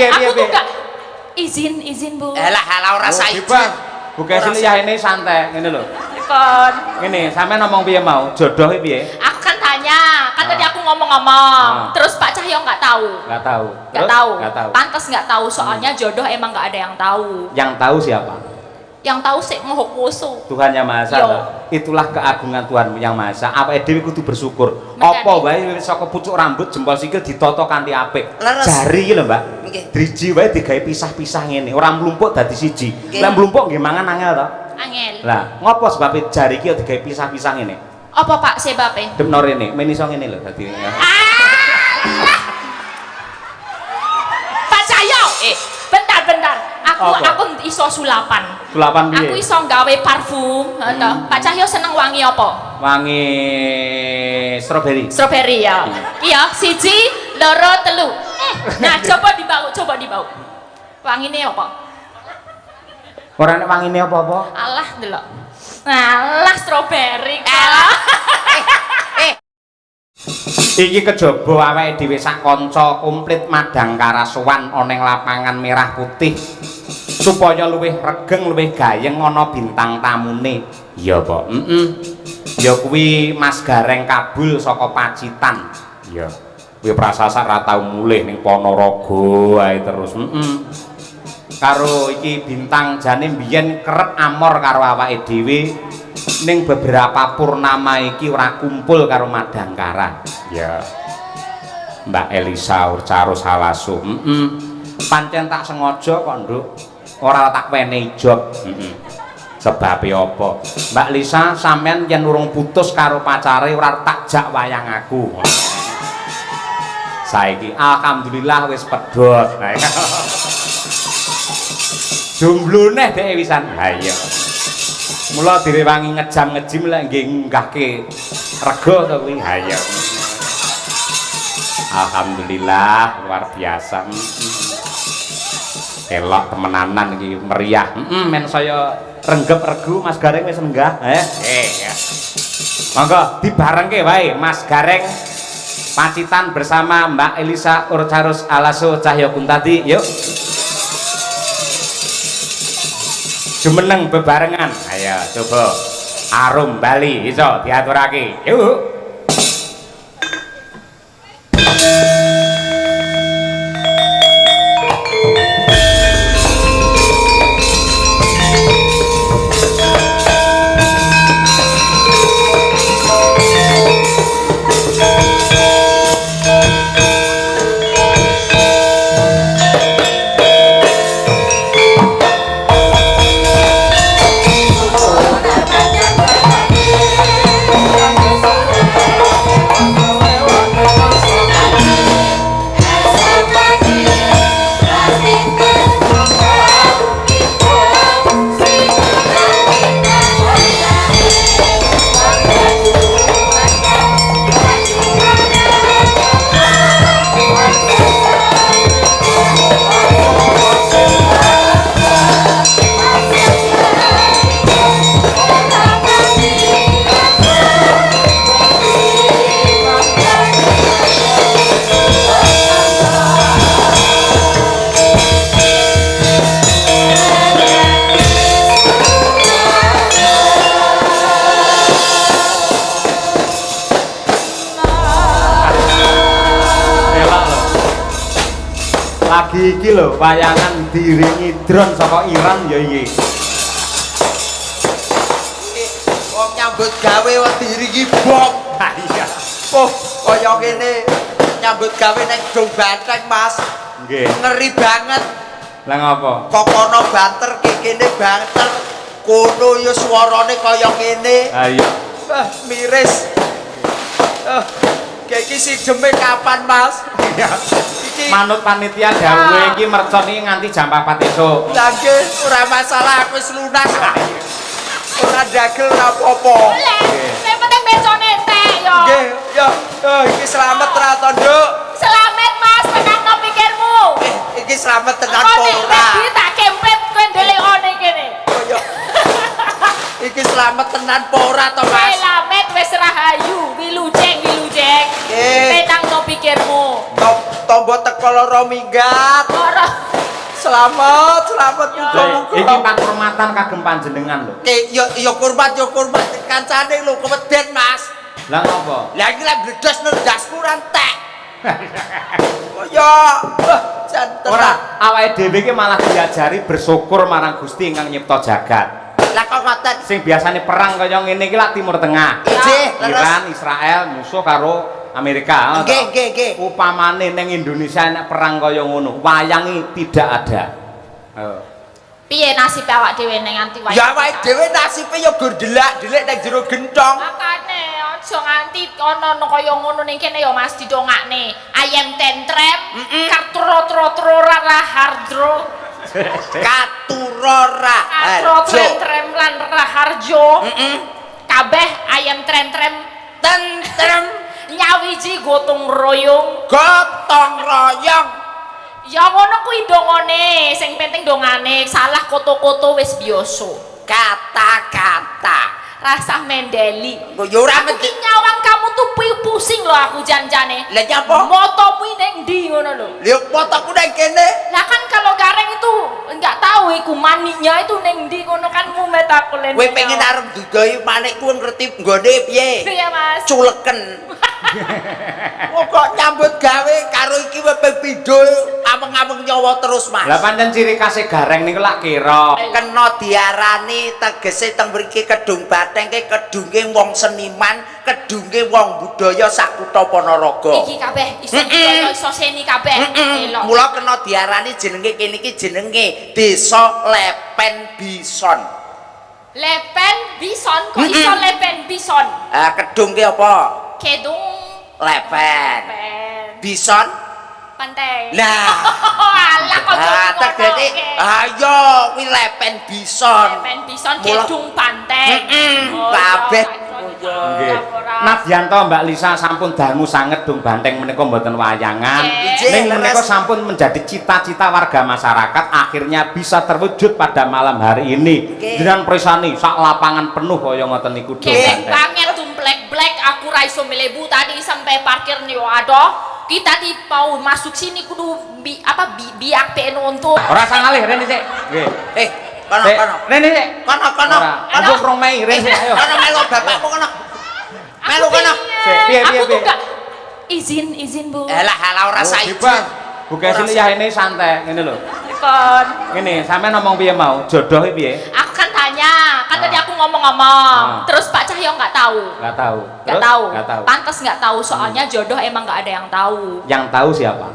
Aku tuh gak izin Bu. Halah ora usah izin. Bukan sini ya ini santai, ngene lho. Kon. Ngene, sampean ngomong piye mau? Jodoh piye? Aku kan tanya, kan tadi aku ngomong-ngomong. Terus Pak Cahyo nggak tahu. Nggak tahu. Nggak tahu. Nggak tahu. Pantes nggak tahu soalnya jodoh emang nggak ada yang tahu. Yang tahu siapa? Yang tahu sih Maha Kuwasa. Tuhan Yang Maha Esa. Itulah keagungan Tuhan Yang Maha Esa. Awake dhewe kudu bersyukur. Apa wae saka pucuk rambut jempol sikil ditata kanthi apik. Jari iki lho, Mbak. Driji wae digawe pisah-pisah ngene, ora mlumpuk dadi siji. Lah mlumpuk nggih mangan angel to? Angel. Lah, ngopo sebabe jari iki digawe pisah-pisah ngene? Apa Pak sebabe? Demno rene, men iso ngene lho dadi. Pak Cahyo, bentar. Aku iso sulapan. Sulapan piye? Aku iso gawe parfum, ngono. Pak Cahyo seneng wangi apa? Wangi strawberry. Strawberry ya. Iya, 1, 2, 3. Nah, coba dibau. Wangine apa? Ora nek wangine apa-apa? Alah, delok. Alah strawberry. Iki kejaba awake dhewe sak kanca komplit madang karasuwan ana ing lapangan merah putih supaya luwih regeng luwih gayeng ana bintang tamune. Iya, Pak. Ya kuwi Mas Gareng Kabul saka Pacitan. Iya. Kuwi prasasak ra tau mulih ning Ponorogo ae terus. Karo iki bintang jane mbiyen kerep amor karo awake dhewe. Ning beberapa purnama iki ora kumpul karo Madangkara. Ya. Mbak Elisa Urcarus Halasu. Pancen tak sengaja kok, Nduk. Ora tak wenehi job. Sebab apa? Mbak Lisa sampean yen urung putus karo pacare ora tak jak wayang aku. Saiki alhamdulillah wis pedhot. Jomblone dhek wisan. Ha iya. Mula direwangi ngejam-ngejim lek nggih nggahke rega to kuwi. Ha iya. Alhamdulillah luar biasa. Elok temenanan iki meriah. Men saya renggep regu Mas Gareng wis lenggah. Ya. Monggo dibarengke wae Mas Gareng Pacitan bersama Mbak Elisa Urcarus Alaso Cahyo Kuntadi. Yuk. Jumeneng bebarengan. Ayo coba arum Bali iso diaturake. Yuk. Iki lho wayangan diringi drone saka Iran ya iki. Wong nyambut gawe wong diringi bom. Ha iya. Oh, kaya ngene nyambut gawe nek Dong Banteng, Mas. Nggih. Ngeri banget. Lah ngapa? Kok kono banter kene banter. Kono ya suarane kaya ngene. Ha iya. Miris. Kayak iki sideme kapan, Mas? Iya. Manut panitia dawuhe iki mercon iki nganti jam 4 esuk. Lah nggih, ora masalah aku wis lunas kok. Ora dagel ora apa-apa. Sing penting becone entek yo. Nggih, yo. Iki slamet ra to, Nduk? Selamat Mas, tenangno pikirmu. Iki slamet tenan apa ora? Iki tak kempet kowe ndelikone kene. Oh yo. Iki slamet tenan apa ora to, Mas? Selamat wis rahayu, wilujeng. Nggih. Tenangno pikirmu. Tombo muga-muga teko lara minggat. Ora. Selamat muga-muga. Iki panghormatan kagem panjenengan lho. Ya kurmat kancane lho keweden Mas. Lah ngopo? Lah iki lek bledos nendasku rantek. Oh ya, jan Ora, awake dhewe iki malah diajari bersyukur marang Gusti ingkang nyipta jagat. Lah kok ngoten. Sing biasane perang kaya ngene iki lak Timur Tengah. Nggih, leres. Iran, Israel musuh karo Amerika. Nggih. Upamane ning Indonesia nek perang kaya ngono, wayangi tidak ada. Piye nasib awak dhewe ning nganti wayang? Ya awake dhewe nasibe ya gur delak-delik ning jero gentong. Makane aja nganti ana kaya ngono ning kene ya Mas didongakne. Ayam tentrem, kartro rahardro. Katurora. Katro trem lan raharjo. Kabeh ayam trem Tentrem nyawiji gotong royong. gotong royong. Ya ngono kuwi dongane, sing penting dongane, salah koto-koto wis biasa. Kata-kata. Rasah mendeli. Kok ya ora Aku ki nyawang kamu tuh pusing loh aku janjane. Lah nyapa? Motomu ning ndi ngono lho. Lha motoku nang kene. Lah kan kalau gareng itu enggak tahu iku maniknya itu ning ndi ngono kan mumet aku len. Kowe pengen arep dudoi manikku ngerti nggone piye? Iya Mas. Culeken. Kok nyambut gawe karo iki wepe pindho ameng-ameng nyawa terus Mas. Lah pancen ciri khas gareng niku lak kira. Kena diarani tegese teng mriki Kedung Bateng ke kedunge wong seniman, kedunge wong budaya sak kutha Ponorogo. Iki kabeh iso seni kabeh. Elok. Mula kena diarani jenenge kene iki jenenge Desa Lepen Bison. Lepen bison kok iso lepen bison. Kedung ki apa? Kedung Lepen. Bison. Pantai. Nah. Alah kok tegese ayo kuwi Lepen Bison. Lepen bison kedung pantai. Kabeh. Nggih. Nadyanto Mbak Lisa sampun dangu sanget dung banteng menika mboten wayangan. Ning menika sampun menjadi cita-cita warga masyarakat akhirnya bisa terwujud pada malam hari ini. Dengan presani sak lapangan penuh kaya ngoten niku dung banteng. Banget tumplek-blek aku ra iso melebu tadi sampai parkir nih aduh. Kita di mau masuk sini kudu biak pe nonton. Ora sangalih rene sik. Nggih. Kono. Rene sik. Kono. Aduh rong Mei rene sik ayo. Kono melu bapakmu kono. Melu kono. Piye. Izin Bu. Halah ora saiki. Bu Kesile ya ini santai ngene lho. Kon. Ngene, sampean ngomong piye mau? Jodoh iki piye? Aku kan tanya, kan tadi aku ngomong-ngomong. Terus Pak Cahyo nggak tahu. Nggak tahu. Nggak tahu. Nggak tahu. Pantas nggak tahu soalnya jodoh emang nggak ada yang tahu. Yang tahu siapa?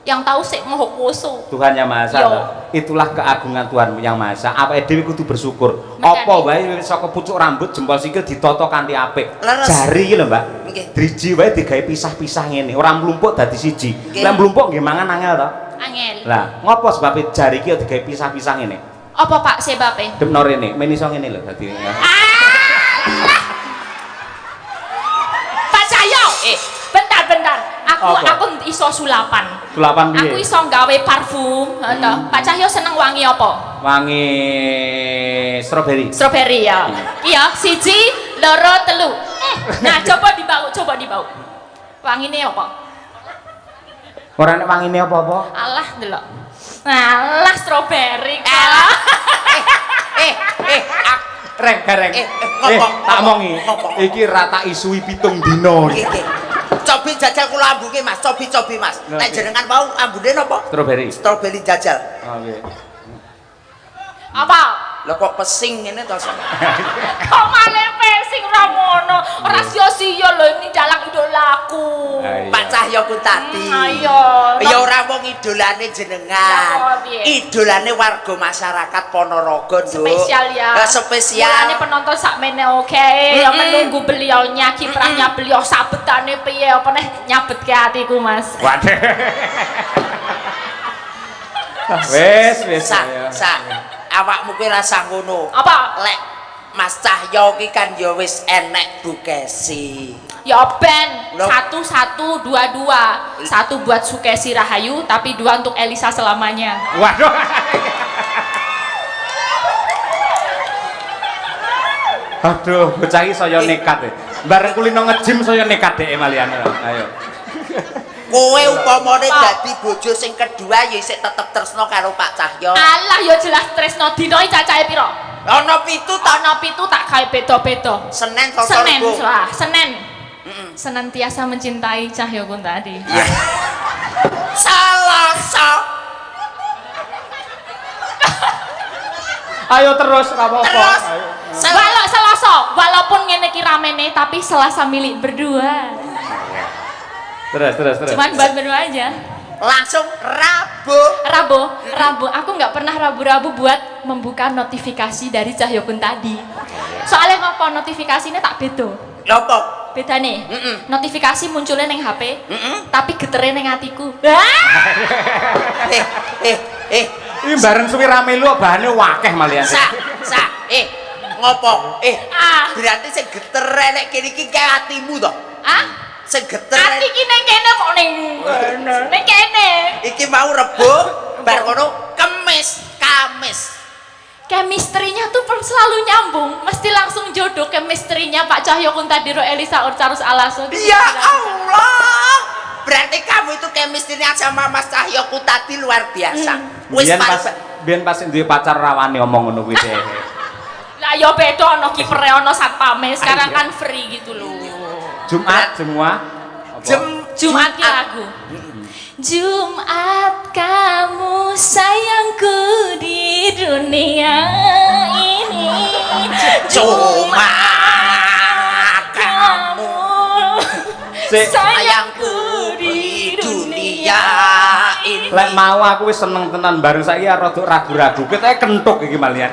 Yang tahu sih Maha Kuasa. Tuhan Yang Maha Esa. Yo. Itulah keagungan Tuhan Yang Maha Esa. Awake dhewe kudu bersyukur. Makanya. Apa wae saka pucuk rambut jempol sikil ditata kanthi apik. Leres. Jari iki lho, Mbak. Nggih. Driji wae digawe pisah-pisah ngene, ora mlumpuk dadi siji. Nggih. Lah mlumpuk nggih mangan angel to. Angel. Lah, ngopo sebabe jari iki digawe pisah-pisah ngene? Apa Pak sebabe? Demno rene, men iso ngene lho dadi. Pak Cahyo. Bentar. Aku iso sulapan. Sulapan piye? Aku iso gawe parfum, Pak Cahyo seneng wangi apa? Wangi stroberi. Strawberry ya. Iya, siji, loro, telu. Nah, coba dibau. Wangine apa? Ora nek wangine apa-apa? Alah, delok. Alah, strawberry. Reng. Ngomong. Tak omongi. Iki rata isui 7 dina. Cobi jajal kula ambuke Mas, cobi Mas. Nek jenengan mau ambune napa? Stroberi. Stroberi jajal. Oh nggih. Apa? Lah kok pesing ngene to, Sok? Kok malah pesing ora ngono. Ora sia-sia lho ini dalang idolaku. Pak Cahyoku tadi. Ayo. Ya ora mung idolane jenengan. Idolane warga masyarakat Ponorogo, Nduk. Spesial ya. Spesial. Mulane penonton sakmene oke. Ya menunggu beliaunya kiprahnya beliau sabetane piye apa neh nyabetke atiku, Mas. Waduh. Wes. Sak. Awakmu kuwi rasa ngono. Apa? Lek Mas Cahyo ki kan ya wis enek Bukesi. Ya ben Loh. 1-1-2-2. 1 buat Sukesi Rahayu tapi 2 untuk Elisa selamanya. Waduh. Aduh, bocah iki saya nekat. Bareng kulino nge-gym saya nekat dhek maliane. Ayo. Kowe upamane dadi bojo sing kedua ya isih tetep tresno karo Pak Cahyo. Alah ya jelas tresno dina iki cacahe pira? Ana 7 ta. Ana 7 tak gawe beda-beda. Senin Selasa Senin, Rebo. wah, Senin. Senantiasa mencintai Cahyo Kuntadi. Iya. Selasa. Ayo terus ora apa-apa. Terus Ayo. Walau Selasa, walaupun ngene iki ramene tapi Selasa milik berdua. Terus. Cuman buat berdua aja. langsung Rabu, aku nggak pernah rabu-rabu buat membuka notifikasi dari Cahyo Kuntadi. Soalnya ngapa notifikasinya tak beda. Apa? Beda nih. Notifikasi munculnya neng HP, tapi geternya neng hatiku. Ini bareng suwi rame lu bahane wakeh malian. Ngopo? Berarti sing geter nek kene iki kaya atimu to. Sing geter. Ati iki neng kene kok neng kene. Iki mau Rebo, bar kono Kamis. Chemistry-nya tuh selalu nyambung, mesti langsung jodoh chemistry-nya Pak Cahyo Kuntadi ro Elisa Orcarus Alaso. Ya Allah. Berarti kamu itu chemistry-nya sama Mas Cahyo Kuntadi luar biasa. Wis Biyen pas duwe pacar rawani omong ngono kuwi teh. Lah ya beda ana kipere ana satpame, sekarang kan free gitu loh. Jumat semua. Jumat ki lagu. Jumat kamu sayangku di dunia ini. Jumat kamu sayangku di dunia ini. Lek mau aku wis seneng tenan baru saiki rada ragu-ragu. Kita kentuk iki malian.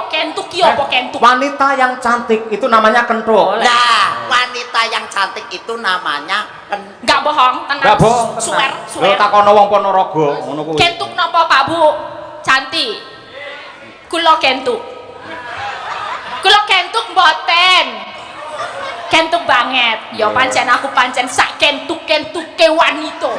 Kentuk ki apa? Wanita yang cantik itu namanya kentuk. Nah, wanita yang cantik itu namanya Enggak bohong, tenang. Enggak bohong. Swear. Lho takono wong Ponorogo ngono kuwi. Kentuk napa Pak Bu? Cantik. Kula kentuk mboten. Kentuk banget. Ya pancen aku pancen sak kentuk-kentuke wanita.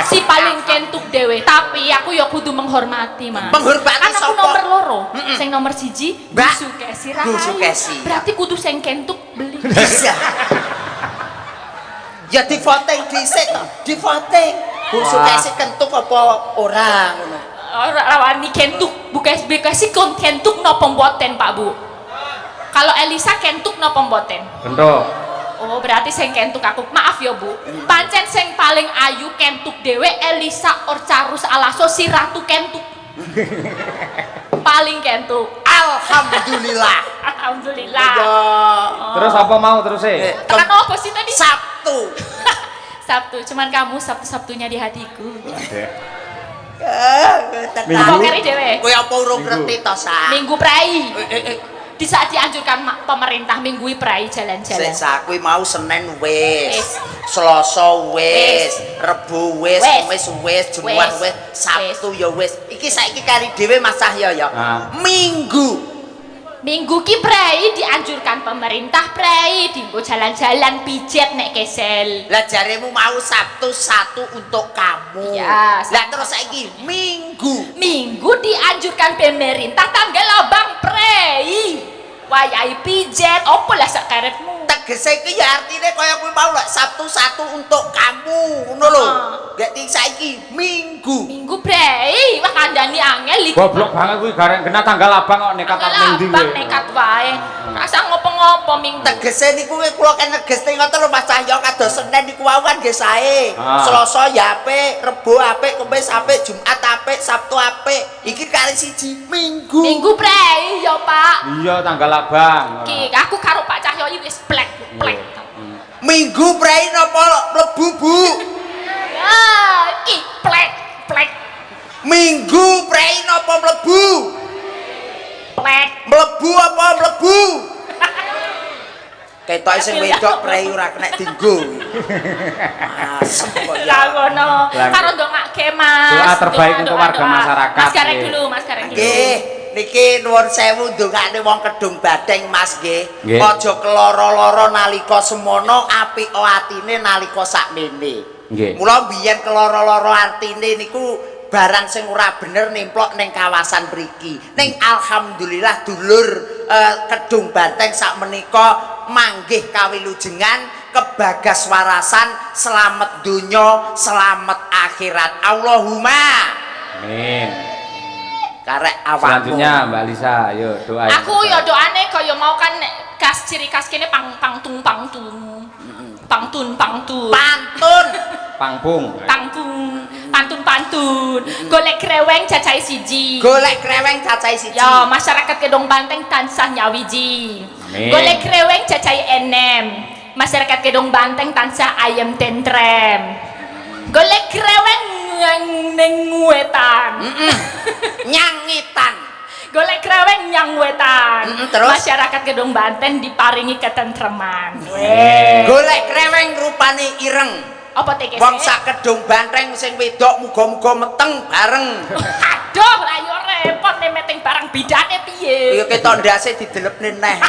Si paling kentuk dhewe, tapi aku ya kudu menghormati, Mas. Menghormati kan aku sapa? nomor loro. Sing nomor 1 Mbak. Busu Kesi Rahayu. Busu Kesi. Berarti kudu sing kentuk beli. bisa. Ya di voting dhisik to, di voting. Busu kasih kentuk apa ora ngono. Ora rawani kentuk, bukan bekasi kentuk napa mboten Pak Bu? Kalau Elisa kentuk napa mboten? Kentuk. Oh, berarti sing kentuk aku. Maaf ya, Bu. Pancen sing paling ayu kentuk dhewe Elisa Orcarus Alaso si Ratu kentuk. Paling kentuk. Alhamdulillah. Alhamdulillah. Terus apa mau terus e? Tekan apa sih tadi? Sabtu. Sabtu, cuman kamu Sabtu-Sabtunya di hatiku. Minggu. Keri dhewe. Kowe apa urung ngerti to, Sa? Minggu prai. Di saat dianjurkan pemerintah minggui prai jalan-jalan. Sesa kuwi mau Senin wis, Selasa wis, Rebo wis, Kamis wis, Jumat wis, Sabtu ya wis. Iki saiki kari dhewe Mas Cahyo ya. Minggu ki prai dianjurkan pemerintah prai dienggo jalan-jalan pijet nek kesel. Lah jaremu mau Sabtu satu untuk kamu. Ya, lah terus saiki Minggu dianjurkan pemerintah tanggal abang prai. Wayahe pijet opo lah sak karepmu. Tegese iki ya artine kaya kuwi mau lek Sabtu satu untuk kamu ngono lho. Berarti saiki Minggu prai. Wah kandhani angel iki. Goblok banget kuwi gareng kena tanggal abang kok nekat ning ndi Abang nekat wae. Rasa ngopo-ngopo Minggu. Tegese niku kula kan negeste ngoten lho Mas Cahyo kados Senin niku wae kan nggih sae. Selasa ya apik, Rebo apik, Kamis apik, Jumat apik, Sabtu apik. Iki kali siji Minggu prai ya Pak. Iya tanggal abang. Ki aku karo Pak Cahyo iki wis plek. Minggu prai napa mlebu Bu? Ki plek. Minggu prai napa mlebu? Plek. Mlebu apa mlebu? Ketok sing wedok prai ora kena dienggo. Asem kok ya. Lah ngono. Karo ndongake Mas. Doa terbaik untuk warga masyarakat. Mas Gareng dulu, Mas Gareng dulu. Nggih, niki nuwun sewu ndongane wong Kedung Badeng Mas nggih. Nggih. Aja keloro-loro nalika semono, apik atine nalika sakmene. Nggih. Mula biyen keloro-loro artine niku barang sing ora bener nemplok ning kawasan mriki. Ning alhamdulillah dulur Kedung Banteng sak menika manggih kawilujengan kebagaswarasan, selamat dunya, selamat akhirat. Allahumma amin. Karek awakmu. Selanjutnya Mbak Lisa, ayo doa. Aku ya doane kaya mau kan kas ciri khas kene pangtun. Pantun. Pangpung. Pantun. Golek kreweng cacai siji. Golek kreweng cacai siji. Ya, masyarakat Kedung Banteng tansah nyawiji. Amin. Golek kreweng cacai enem. Masyarakat Kedung Banteng tansah ayam tentrem. Golek kreweng ning wetan. Nyangitan. Golek kreweng nyang wetan. Terus? Masyarakat Kedung Banteng diparingi ketentreman. Golek kreweng rupane ireng. Apa tegese? Wong sak Kedung Banteng sing wedok muga-muga meteng bareng. Aduh, lah yo repot nek meteng barang bidane piye? Ya ketok ndase didelepne neh.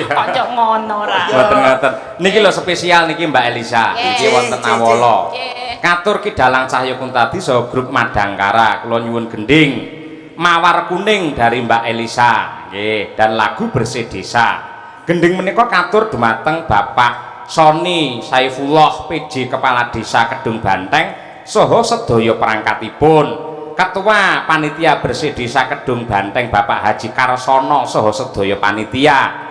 Kanca ngono ra. Mboten-mboten. Niki lho spesial niki Mbak Elisa. Iki wonten Awala. Katur Ki Dalang Cahya Kuntadi saha grup Madangkara. Kula nyuwun gending Mawar Kuning dari Mbak Elisa nggih dan lagu Bersih Desa. Gending menika katur dumateng Bapak Soni Saifullah PJ Kepala Desa Kedung Banteng saha sedaya perangkatipun. Ketua Panitia Bersih Desa Kedung Banteng Bapak Haji Karsono saha sedaya panitia.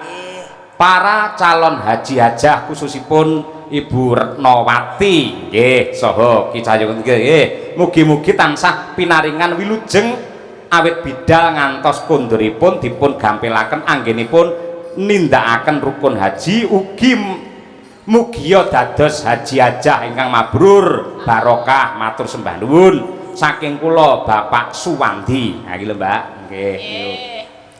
Para calon haji hajah khususipun Ibu Retnowati nggih saha Ki Cahya nggih. Mugi-mugi tansah pinaringan wilujeng awit bidal ngantos konduripun dipun gampilaken anggenipun nindakaken rukun haji ugi mugia dados haji hajah ingkang mabrur barokah matur sembah nuwun saking kula Bapak Suwandi. Ha iki lho Mbak nggih.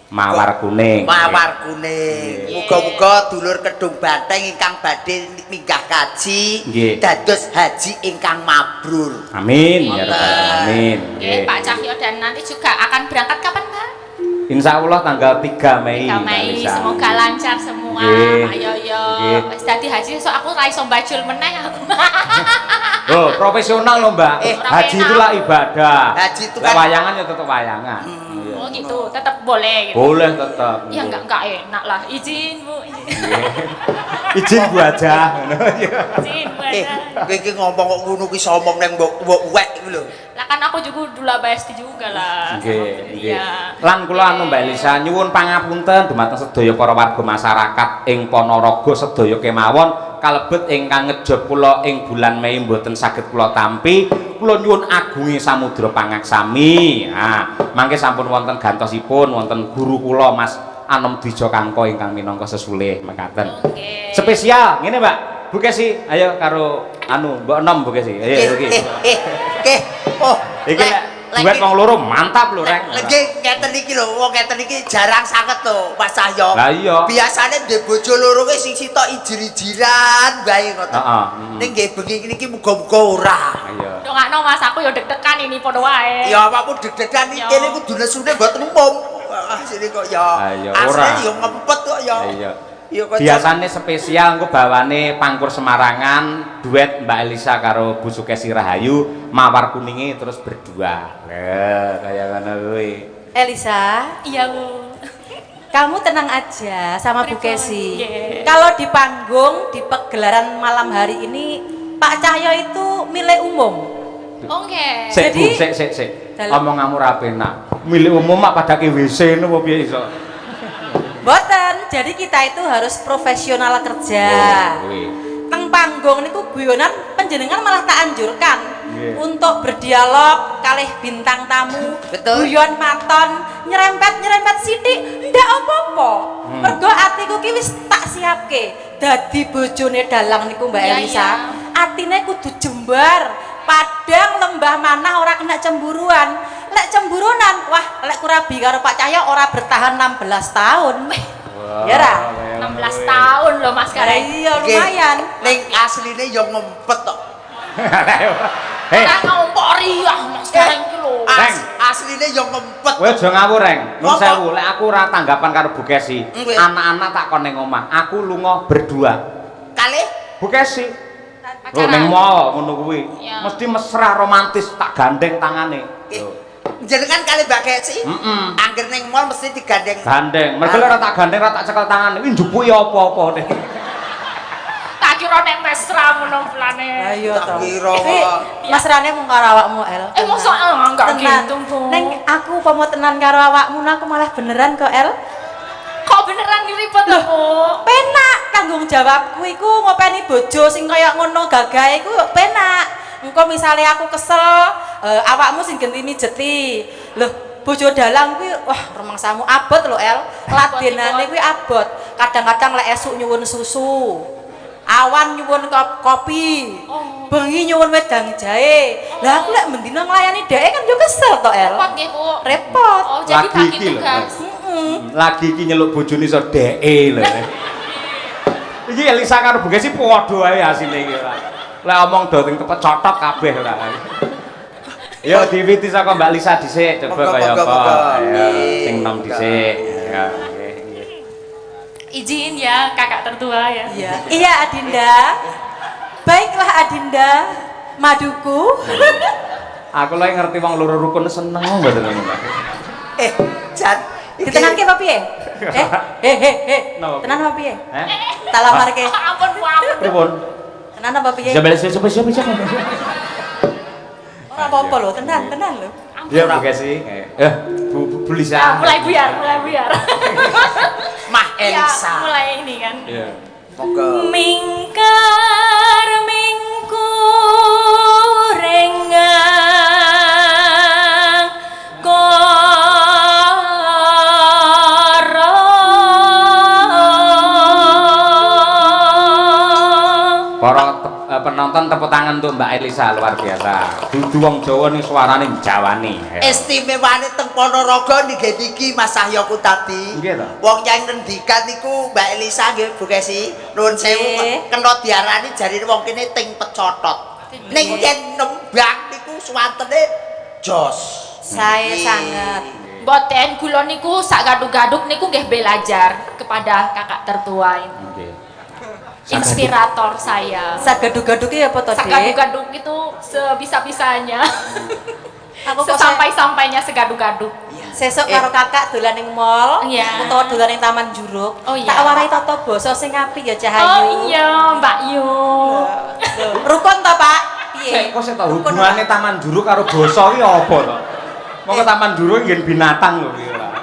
Mawar Kuning. Mawar Kuning. Muga-muga dulur Kedung Banteng ingkang badhe minggah kaji dados haji ingkang mabrur. Amin ya rabbal alamin. Nggih, Pak Cahyo dan nanti juga akan berangkat kapan, Pak? Insya Allah tanggal 3 Mei. 3 Mei, semoga lancar semua, Pak Yoyo. Wis dadi haji sok aku ra iso bajul meneh aku. Oh, profesional loh Mbak. Haji itu lah ibadah. Haji itu kan wayangan ya tetap wayangan. Oh gitu, tetap boleh gitu. Boleh tetap. Ya enggak enak lah. Izin, Bu. Izin Bu aja. Izin, Bu aja. Kowe iki ngomong kok ngono ki somong nang mbok wek iki lho. Lah kan aku juga dulu besti juga lah. Nggih, nggih. Lan kula anu Mbak Elisa nyuwun pangapunten dumateng sedaya para warga masyarakat ing Ponorogo sedaya kemawon kalebet ingkang ngejob kula ing bulan Mei mboten saged kula tampi. Kula nyuwun agungi samudra pangaksami. Nah, mangke sampun wonten gantosipun wonten guru kula Mas Anom Dwija Kangko ingkang minangka sesulih mekaten. Spesial ngene Mbak. Bu Kesi, ayo karo anu Mbok Enom Bu Kesi. Ayo iki. Oh, iki duet wong loro mantap lho Reng. Lagi ngeten iki lho, wong ngeten iki jarang sanget to, Mas Cahyo. Lah iya. Biasane ndek bojo loro ki sing sitok ijir-ijiran bae ngoten. Heeh. Ning nggih bengi iki muga-muga ora. Ayo. Dongakno Mas, aku ya deg-degan ini padha wae. Ya apapun deg-degan iki kene kudu nesune mboten umum. Ah sini kok ya. Asline yo ngempet kok ya. Iya. Biasanya spesial engko bawane Pangkur Semarangan duet Mbak Elisa karo Bu Sukesi Rahayu Mawar Kuninge terus berdua. Kayak ngono kuwi. Elisa, Iya, Bu. kamu tenang aja sama Bu Kesi. Yeah. Kalau di panggung di pegelaran malam hari ini Pak Cahyo itu milik umum. Oke. Sik Bu, Jadi- sik. Omonganmu ra penak. Milik umum mak padake WC ngono piye iso? Boten, jadi kita itu harus profesional kerja. Teng panggung niku guyonan panjenengan malah tak anjurkan untuk berdialog kalih bintang tamu. Betul. Guyon maton, nyerempet sithik ndak apa-apa. Mergo atiku ki wis tak siapke dadi bojone dalang niku Mbak Iya, Elisa. iya. Atine kudu jembar, padang lembah manah ora kena cemburuan. Lek cemburunan, wah lek kurabi karo Pak Cahyo ora bertahan 16 tahun. Ya ra? 16 tahun loh Mas Kareng. Iya lumayan. Ning asline yo ngempet tok. Hei, Ora ngompori ah Mas Kareng iki lho. Asline yo ngempet. kowe aja ngawur Reng. Nun Apa? sewu, lek aku ora tanggapan karo Bu Kesi. Nggih. Anak-anak tak kon ning omah, aku lunga berdua. Kalih Bu Kesi. Lho Pacaran. ning mall ngono kuwi. Iya. Mesti mesra romantis tak gandeng tangane. jenengan kali Mbak Kesi. Angger ning mall mesti digandeng. Gandeng. Mergo ora tak gandeng ora tak cekel tangane. Kuwi njupuki apa-apa ning. Tak kira kira nek mesra ngono plane. Ayo Tak to. kira Iki kok. mesrane mung karo awakmu, El. Mosok enggak Tenan. gitu, Bu. Neng aku umpama tenan karo awakmu aku malah beneran kok, El. Kok beneran ngribet to, Bu? Penak tanggung jawabku iku ngopeni bojo sing kaya ngono gagahe iku penak. Engko misale aku kesel, awakmu sing genti mijeti. Loh, bojo dalang kuwi wah rumangsamu abot lho, El. Ladenane kuwi abot. Kadang-kadang lek esuk nyuwun susu. Awan nyuwun kopi. Bengi nyuwun wedang jahe. Lah aku lek mendina nglayani dhek kan yo kesel to, El. Repot nggih, Bu. Repot. Oh, jadi Lagi bagi iki lho, tugas. Lagi iki nyeluk bojone iso dheke lho. Iki Elisa karo Bu Gesi padha ae asine iki ora. Lek omong do teng tepet cotok kabeh ora. Yo diwiti saka Mbak Lisa dhisik coba kaya apa. Ya, sing nom dhisik. Ya, nggih, nggih. Izin ya, kakak tertua ya. Iya. Iya, Adinda. Baiklah, Adinda. Maduku. Aku lagi ngerti wong loro rukun seneng mboten ngono. Jan. Ditenangke apa piye? Napa? Tenan apa piye? Heh? Tak lamarke. Ampun, Bu, ampun. Pripun? Tenan apa piye? Sampai siapa? Ora apa-apa lho, tenan lho. Ya Bu Gesi. Bu Lisa. Ah, mulai buyar. Mah Ya, Elisa. mulai ini kan. Iya. Moga. Mingkar mingkurengang Para penonton tepuk tangan untuk Mbak Elisa luar biasa. Dudu wong Jawa ning suarane jawani. Istimewane teng Ponorogo nggih niki Mas Sahyoku tadi. Nggih to. Wong yang ngendikan niku Mbak Elisa nggih Bu Kesi. Nuwun sewu Nggih. kena diarani jarine wong kene ting pecotot. Ning yen nembang niku swantene jos. Saya sangat. Boten kula niku sak gaduk-gaduk niku nggih belajar kepada kakak tertua ini. Nggih. Inspirator saya. Sagadu-gadu ki apa to, Sak Dik? gaduk-gaduk itu sebisa-bisanya. Aku kok Sesampai-sampainya segadu-gadu. sesuk karo kakak dolan ning mall Iya. utawa dolan ning Taman Juruk. Oh, iya. Tak warai tata basa sing apik ya Cahayu. Oh iya, Mbak Yu. Rukun to, Pak? Piye? Kok sik tau hubungane Taman Juruk karo basa ki apa to? Monggo Taman Juruk nggih binatang lho iki ora.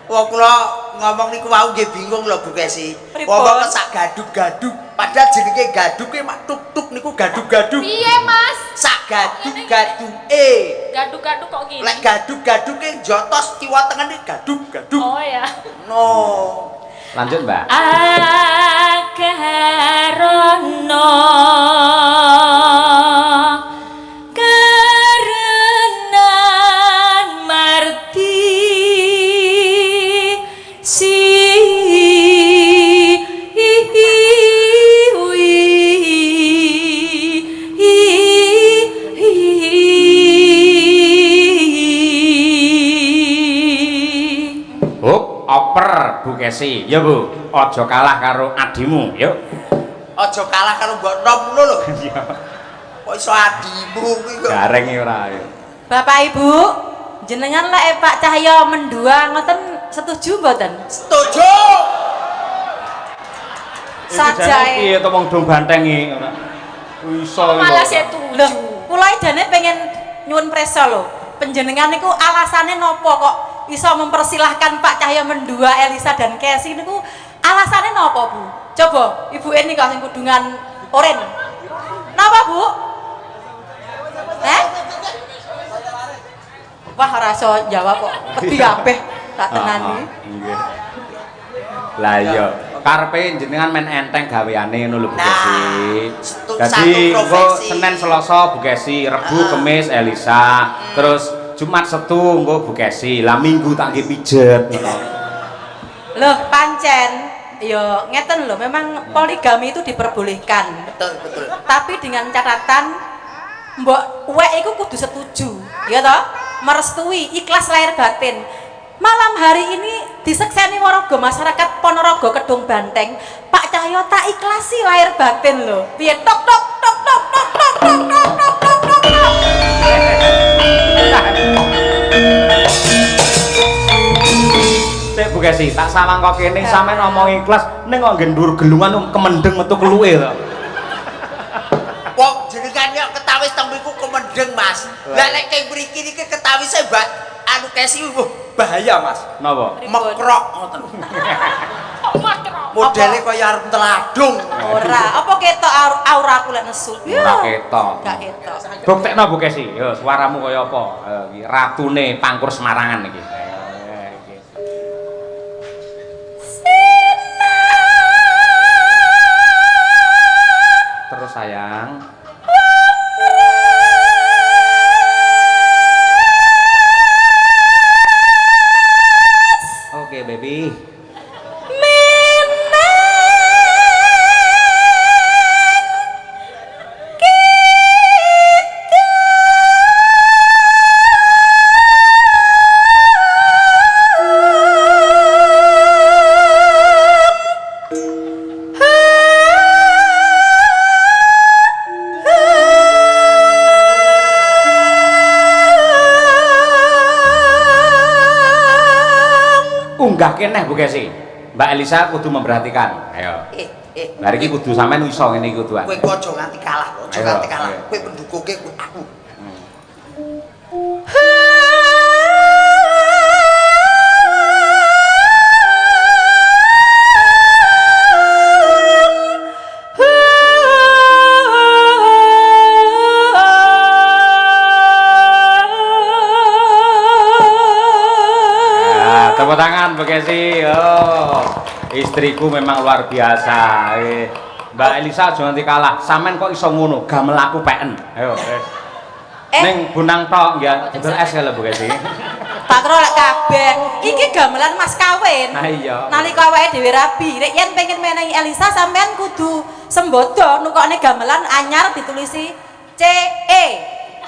Wong kula ngomong niku wau nggih bingung lho Bu Kesi. Pripun? Wong sak gaduk-gaduk padahal jenenge gaduk ki mak tuk-tuk niku gaduk-gaduk. Piye, Mas? Sak gaduk-gaduke. Gadu-gadu kok gini? Lek gaduk-gaduke jotos kiwa tengene gaduk-gaduk. Oh ya. No. Lanjut, Mbak. Akarono karenan marti si Oper Bu Kesi, ya Bu, ojo kalah karo adimu, yuk. Aja kalah karo mbok nom ngono lho. Iya. Kok iso adimu kuwi kok. Gareng iki ora. Ya. Bapak Ibu, jenengan lek Pak Cahyo mendua ngoten setuju mboten? Setuju. Sajae. Piye to wong dong bantengi ora. Iso. malah setuju. Loh, kula jane pengen nyuwun presa lho. Panjenengan niku alasane nopo kok iso mempersilahkan Pak Cahyo mendua Elisa dan Kesi niku alasane nopo, Bu? Coba Ibu Eni kok sing kudungan oren. Napa, Bu? Wah, ora iso jawab kok. Wedi kabeh tak tenani. Nggih. Lah iya, karepe jenengan men enteng gaweane ngono lho Bu Kesi. Dadi satu engko profesi. Senin Selasa Bu Kesi, Rebu Kemis Elisa, terus Jumat Setu engko Bu Kesi, lah Minggu tak nggih pijet ngono. Loh, pancen ya ngeten loh, memang poligami itu diperbolehkan. Betul, betul. Tapi dengan catatan mbok uwek iku kudu setuju, ya toh? Merestui, ikhlas lahir batin. Malam hari ini disekseni waraga masyarakat Ponorogo Kedung Banteng, Pak Cahyo tak ikhlasi lahir batin loh. Piye tok tok tok tok tok tok tok tok tok tok tok tok. Sik Bu Kesi, tak sawang kok kene sampean ngomong ikhlas ning kok nggen ndur gelungan kemendeng metu keluke to. tembiku kemendeng Mas. Lah nek kene mriki niki ketawi saya Mbak anu kesi bahaya Mas. Napa? Mekrok ngoten. Modele kaya arep teladung. Ora, apa ketok auraku lek nesu? Ora ketok. Gak ketok. Buktekno Bu Kesi. Yo suaramu kaya apa? Iki ratune Pangkur Semarangan iki. Terus sayang. Oke, baby. Unggah keneh Bu Kesi. Mbak Elisa kudu memperhatikan. Ayo. Lah iki kudu sampean iso ngene iki kuduan. Kowe aja nganti kalah, aja nganti kalah. Kowe pendukungke aku. Tepuk tangan Bu Kesi. Oh, istriku memang luar biasa. Mbak Elisa aja nganti kalah. Sampean kok iso ngono? Gamel aku peken. Ayo. Ning bunang tok ya, dodol es lho Bu Kesi. Patro lek kabeh. Iki gamelan mas kawin. Nah iya. Nalika awake dhewe rabi, nek yen pengen menehi Elisa sampean kudu sembodo nukokne gamelan anyar ditulisi CE.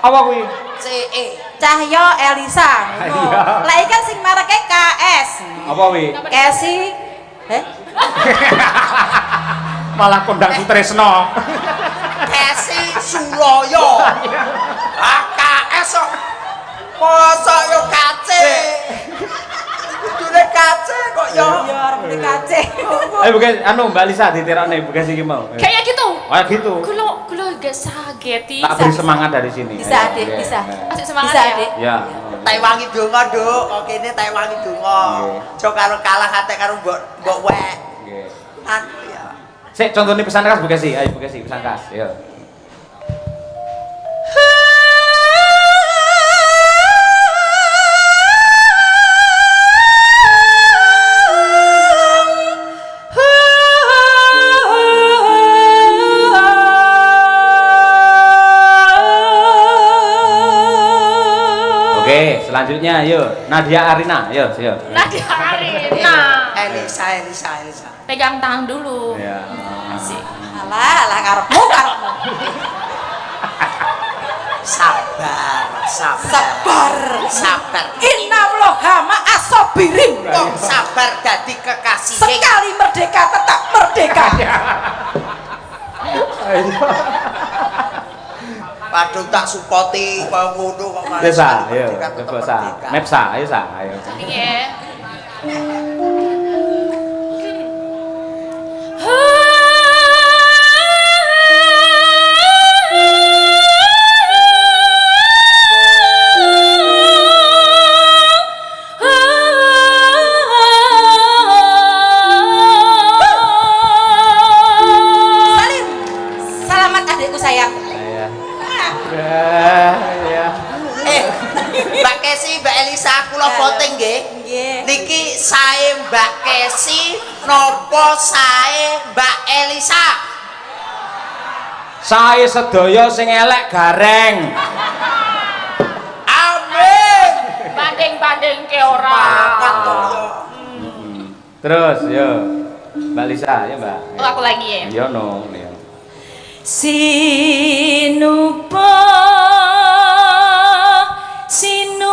Apa kuwi? CE. Cahya Elisa. Iya. Lah iki kan sing marake KS. Apa kuwi? Kesi. Malah kondang Sutresno. Kesi Suloyo. AKS kok. Mosok yo kace. Kudune kace kok yo. Iya, arep kace. Bukan anu Mbak Lisa diterane Bu Kesi iki mau. Kayak gitu. Oh gitu. Kulo gak sageti. Tak beri semangat dari sini. Bisa, Ayo, Dik, oke. bisa. Masih semangat Bisa, ya. Dik. Ya. Tai wangi donga, Nduk. Kok kene tai wangi donga. Jo karo kalah kate karo mbok wek. Nggih. Anu ya. Sik contone pesan khas Bu Kesi. Ayo Bu Kesi pesan khas. Yo. Oke, selanjutnya yuk Nadia Arina, yuk. Nadia Arina. Elisa. Pegang tangan dulu. Ya. Asik. Alah karepmu. Sabar. Innallaha ma'as-sabirin. Wong sabar dadi kekasih. Sekali merdeka tetap merdeka. Padahal tak supporti kaya ngono kok malah. Desa, ayo. Merdeka tetap Coba sa. merdeka. Mepsa, ayo sa, ayo. Iya. Salim. Selamat adikku sayang. Ya. Mbak Kesi, Mbak Elisa, kula voting nggih. Nggih. Niki sae Mbak Kesi napa sae Mbak Elisa? Saya sedaya sing elek gareng. Amin. Banding-banding ke orang. Makan to. Terus yo. Mbak Lisa, ya Mbak. Oh, aku lagi ya. Yo no. Yo. Sinupa sinukarto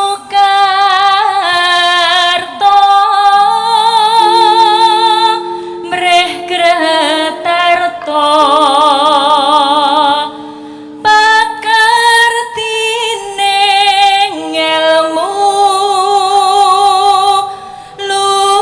mreh kretarto pakartine ngelmu luhung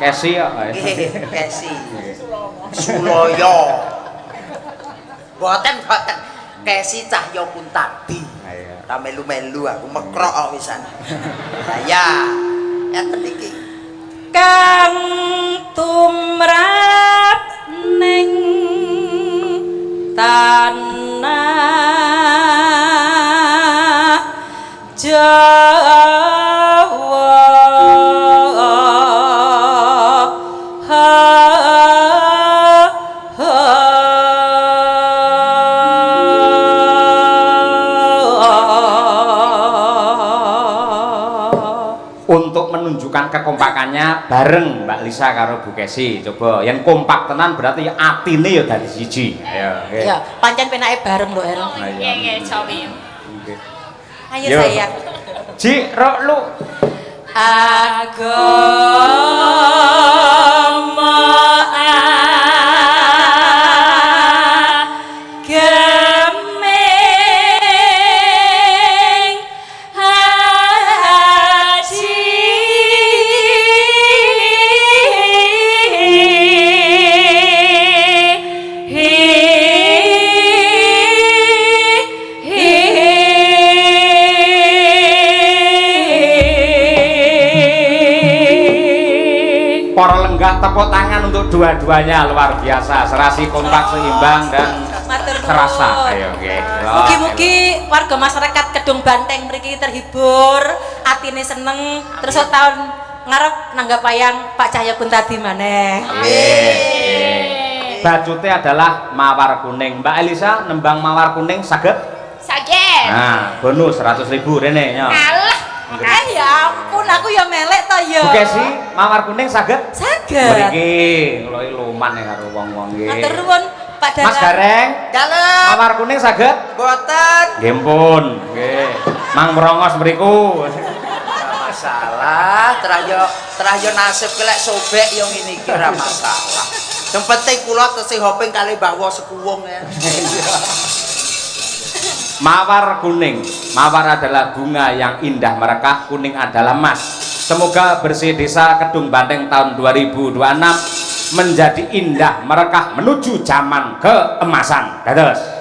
Kesi ya. Nggih, Kesi. Suloyo. Boten. Kesi Cahya Kuntadi. Ta melu-melu aku mekrok kok wisan. Lah ya, enten iki. Kang tumrap ning tanah Jawa untuk menunjukkan kekompakannya bareng Mbak Lisa karo Bu Kesi. Coba yang kompak tenan berarti atine ya dadi siji. Ayo, nggih. ya pancen penake bareng lho El. Nggih, Cowi. Nggih. Ayo Yo. sayang. Ji, rok lu. Agama agemeng Para lenggah tepuk tangan untuk dua-duanya luar biasa, serasi kompak seimbang dan Matur nuwun. terasa. Ayo nggih. Mugi-mugi warga masyarakat Kedung Banteng mriki terhibur, atine seneng, terus tahun ngarep nanggap wayang Pak Cahya Kuntadi maneh. Bajute adalah mawar kuning. Mbak Elisa nembang mawar kuning saged? Saged. Nah, bonus 100.000 rene ya. Alah. Ya ampun, aku ya melek to ya. Bu Kesi, mawar kuning saged? Saged. Mriki, kula iki luman ya karo wong-wong nggih. Matur nuwun Pak Dalang. Mas Gareng, Dalem. mawar kuning saged? Boten. Nggih pun, nggih. Mang merongos mriku. Masalah, terah yo nasib kelek sobek yo ngene iki ora masalah. Yang penting kula tesih hoping kali bahwa sekuwung ya. Mawar kuning. Mawar adalah bunga yang indah merekah, kuning adalah emas. Semoga bersih desa Kedung Banteng tahun 2026 menjadi indah merekah menuju zaman keemasan. Dados.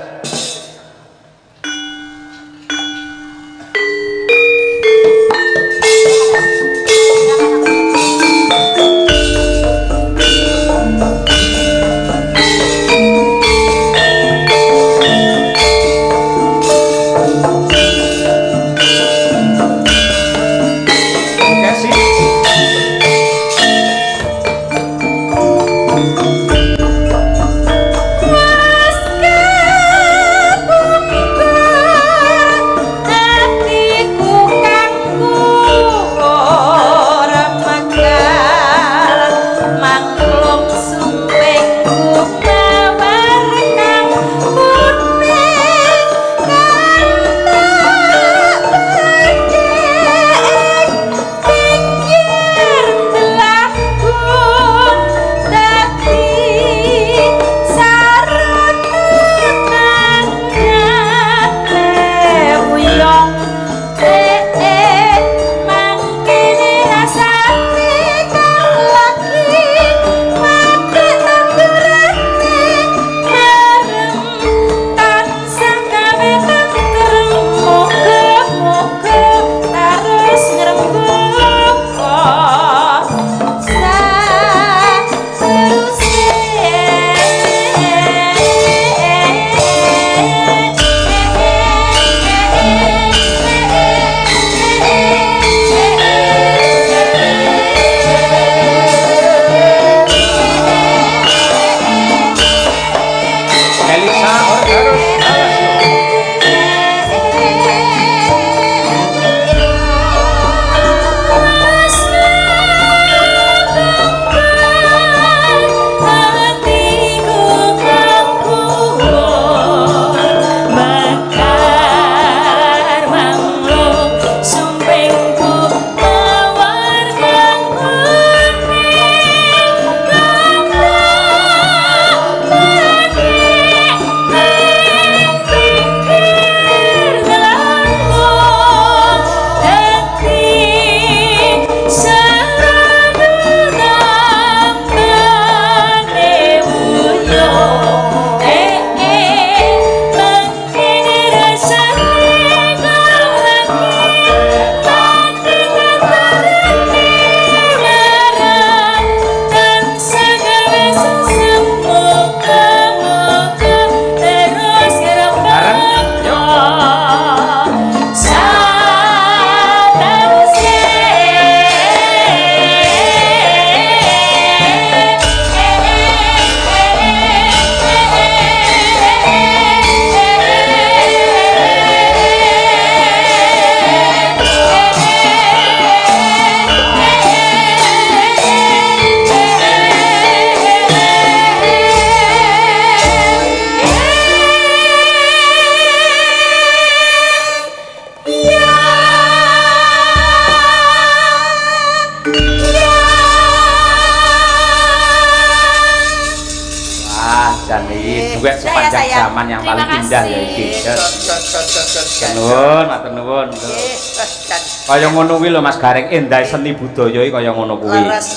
juga sepanjang zaman yang paling indah ya iki. Nuwun, matur nuwun. Kaya ngono kuwi lho Mas Gareng, endah seni budaya iki kaya ngono kuwi. Leres.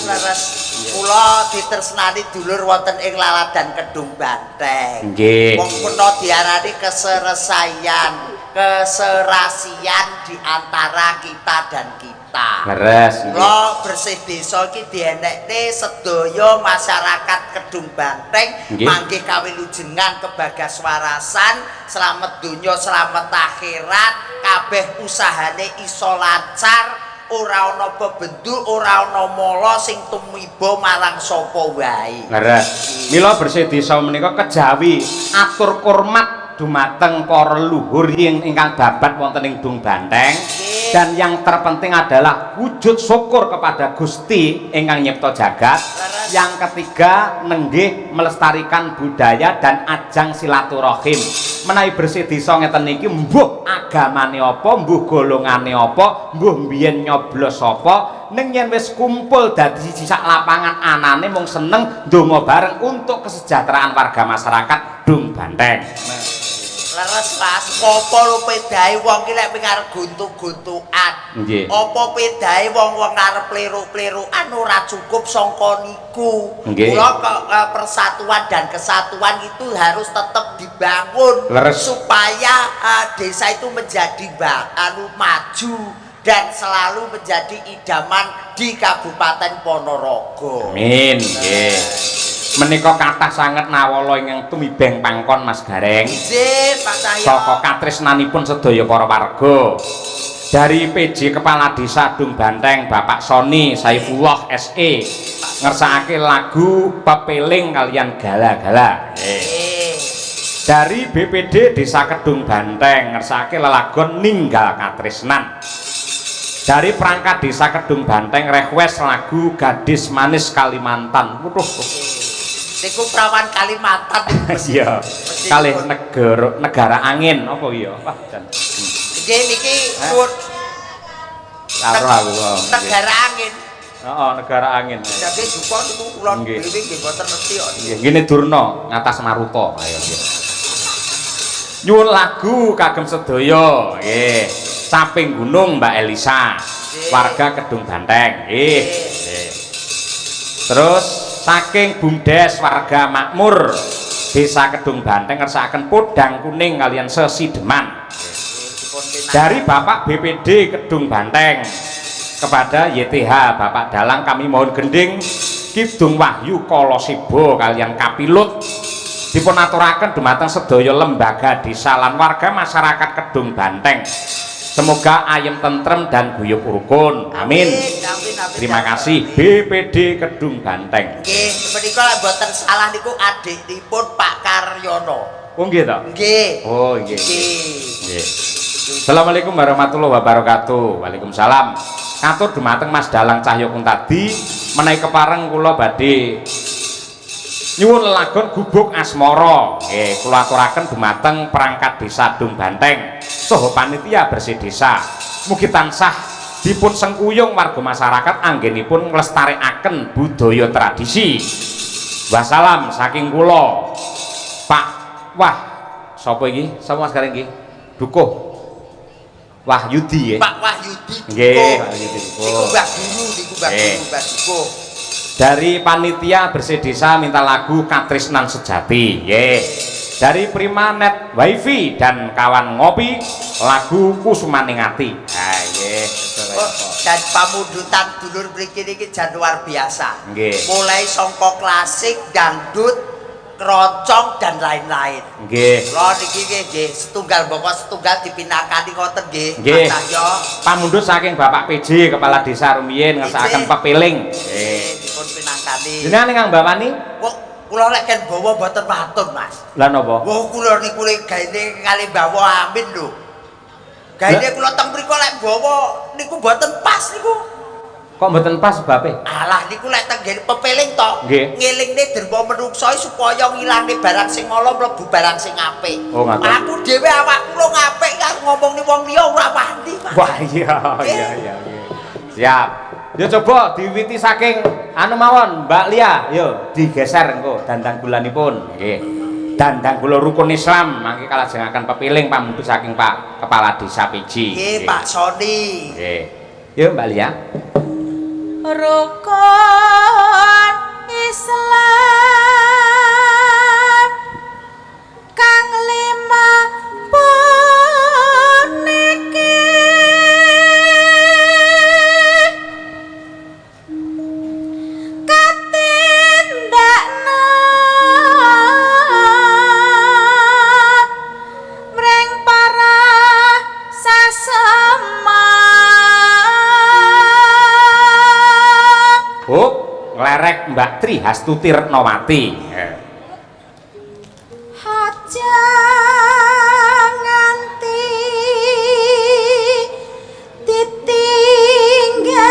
Kula ditresnani dulur wonten ing Laladan Kedung Banteng. Nggih. Wong kuno diarani keserasian di antara kita dan kita. Leres. Kula bersih desa iki dienekne sedaya masyarakat Kedung Banteng mangke kawilujengan kebagaswarasan, slamet donya, slamet akhirat, kabeh usahane iso lancar. Ora ana bebendu, ora ana mala sing tumiba marang sapa wae. Leres. Mila bersih desa menika kejawi atur kurmat dumateng para leluhur ingkang babat wonten ing Dung Banteng. Dan yang terpenting adalah wujud syukur kepada Gusti ingkang nyipta jagat. Yang ketiga nenggih melestarikan budaya dan ajang silaturahim. Menawi bersih desa ngeten niki mbuh agamane apa, mbuh golongane apa, mbuh mbiyen nyoblos apa, ning yen wis kumpul dadi siji sak lapangan anane mung seneng ndonga bareng untuk kesejahteraan warga masyarakat Dung Banteng. Leres Mas, apa lu pedahe wong ki lek arep guntuk-guntukan. Nggih. Apa pedahe wong-wong arep plero-plerokan ora cukup sangka niku. Nggih. Kula persatuan dan kesatuan itu harus tetap dibangun. Leres. Supaya desa itu menjadi maju dan selalu menjadi idaman di Kabupaten Ponorogo. Amin. Nggih. Menika kathah sanget nawala ingkang tumibeng pangkon Mas Gareng. Nggih, Pak Cahyo. Saka katresnanipun sedaya para warga. Dari PJ Kepala Desa Dung Banteng Bapak Soni Saifullah SE ngersakake lagu Pepeling kalian Gala-gala. Dari BPD Desa Kedung Banteng ngersakake lelagon Ninggal Katresnan. Dari perangkat Desa Kedung Banteng request lagu Gadis Manis Kalimantan. Niku prawan Kalimantan. Iya. Kalih negara angin apa iya? Wah, jan. Nggih niki negara angin. Heeh, negara angin. Jadi duka niku kula dhewe nggih mboten ngerti kok. Nggih, ngene Durna ngatas Maruta. Ayo nggih. Nyuwun lagu kagem sedaya nggih. Saping Gunung Mbak Elisa. Warga Kedung Banteng. Nggih. Terus saking Bumdes warga makmur Desa Kedung Banteng ngersakaken podang kuning kalian sesideman. Dari Bapak BPD Kedung Banteng kepada YTH Bapak Dalang kami mohon gending Kidung Wahyu Kolosibo kalian Kapilut dipun aturaken dumateng sedaya lembaga desa lan warga masyarakat Kedung Banteng. Semoga ayem tentrem dan guyub rukun. Amin. Terima kasih BPD Kedung Banteng. Nggih, menika lek mboten salah niku adikipun Pak Karyono. Oh nggih to? Nggih. Oh nggih. Nggih. Assalamualaikum warahmatullahi wabarakatuh. Waalaikumsalam. Katur dumateng Mas Dalang Cahyo Kuntadi menawi kepareng kula badhe nyuwun lelagon Gubuk Asmara. Nggih, kula aturaken dumateng perangkat Desa Dung Banteng saha panitia bersih desa. Mugi tansah dipun sengkuyung warga masyarakat anggenipun nglestarekaken budaya tradisi. Wassalam saking kula Pak Wah sapa iki? Sapa Mas Gareng iki? Dukuh Wahyudi nggih. Pak Wahyudi. Nggih, Pak Wahyudi. Niku Mbah Guru, Mbah Dukuh. Dari panitia bersih desa minta lagu Katresnan Sejati. Nggih. Dari Primanet Wifi dan kawan ngopi lagu Kusumaning Ati. Ha nggih. Dan pamundutan dulur mriki niki jan luar biasa. Nggih. Mulai sangka klasik, dangdut, keroncong dan lain-lain. Nggih. Lho niki nggih setunggal bapak setunggal dipinakani ngoten nggih. Nggih. Mas Cahyo. Pamundhut saking Bapak PJ Kepala Desa Rumiyin ngersakaken Pepeling. Nggih, dipun pinakani. Jenengan ingkang bawani? Wong kula lek ken bawa mboten patun, Mas. Lah napa? Wong kula niku gaene kali bawa amin lho. Gaene kula teng mriku lek bawa niku mboten pas niku. Kok mboten pas sebabe? Alah niku lek teng Pepeling to. Nggih. Ngelingne derma menungso supaya ngilangne barang sing ala mlebu barang sing apik. Oh, ngaten. Aku dhewe awak kula ngapik karo ngomongni wong liya ora pandi, Mas. Wah iya. Siap. Yo coba diwiwiti saking anu mawon Mbak Lia, yo digeser engko dandang bulanipun. Nggih. dandang kula rukun Islam mangke kalajengaken pepiling pamutus saking Pak Kepala Desa Piji. Nggih, Pak Soni. Nggih. Yuk Mbak Lia. Rukun Islam kang lima puniki katindakna mreng para sasama Nglerek Mbak Tri Hastuti Retnowati. Aja nganti ditinggalke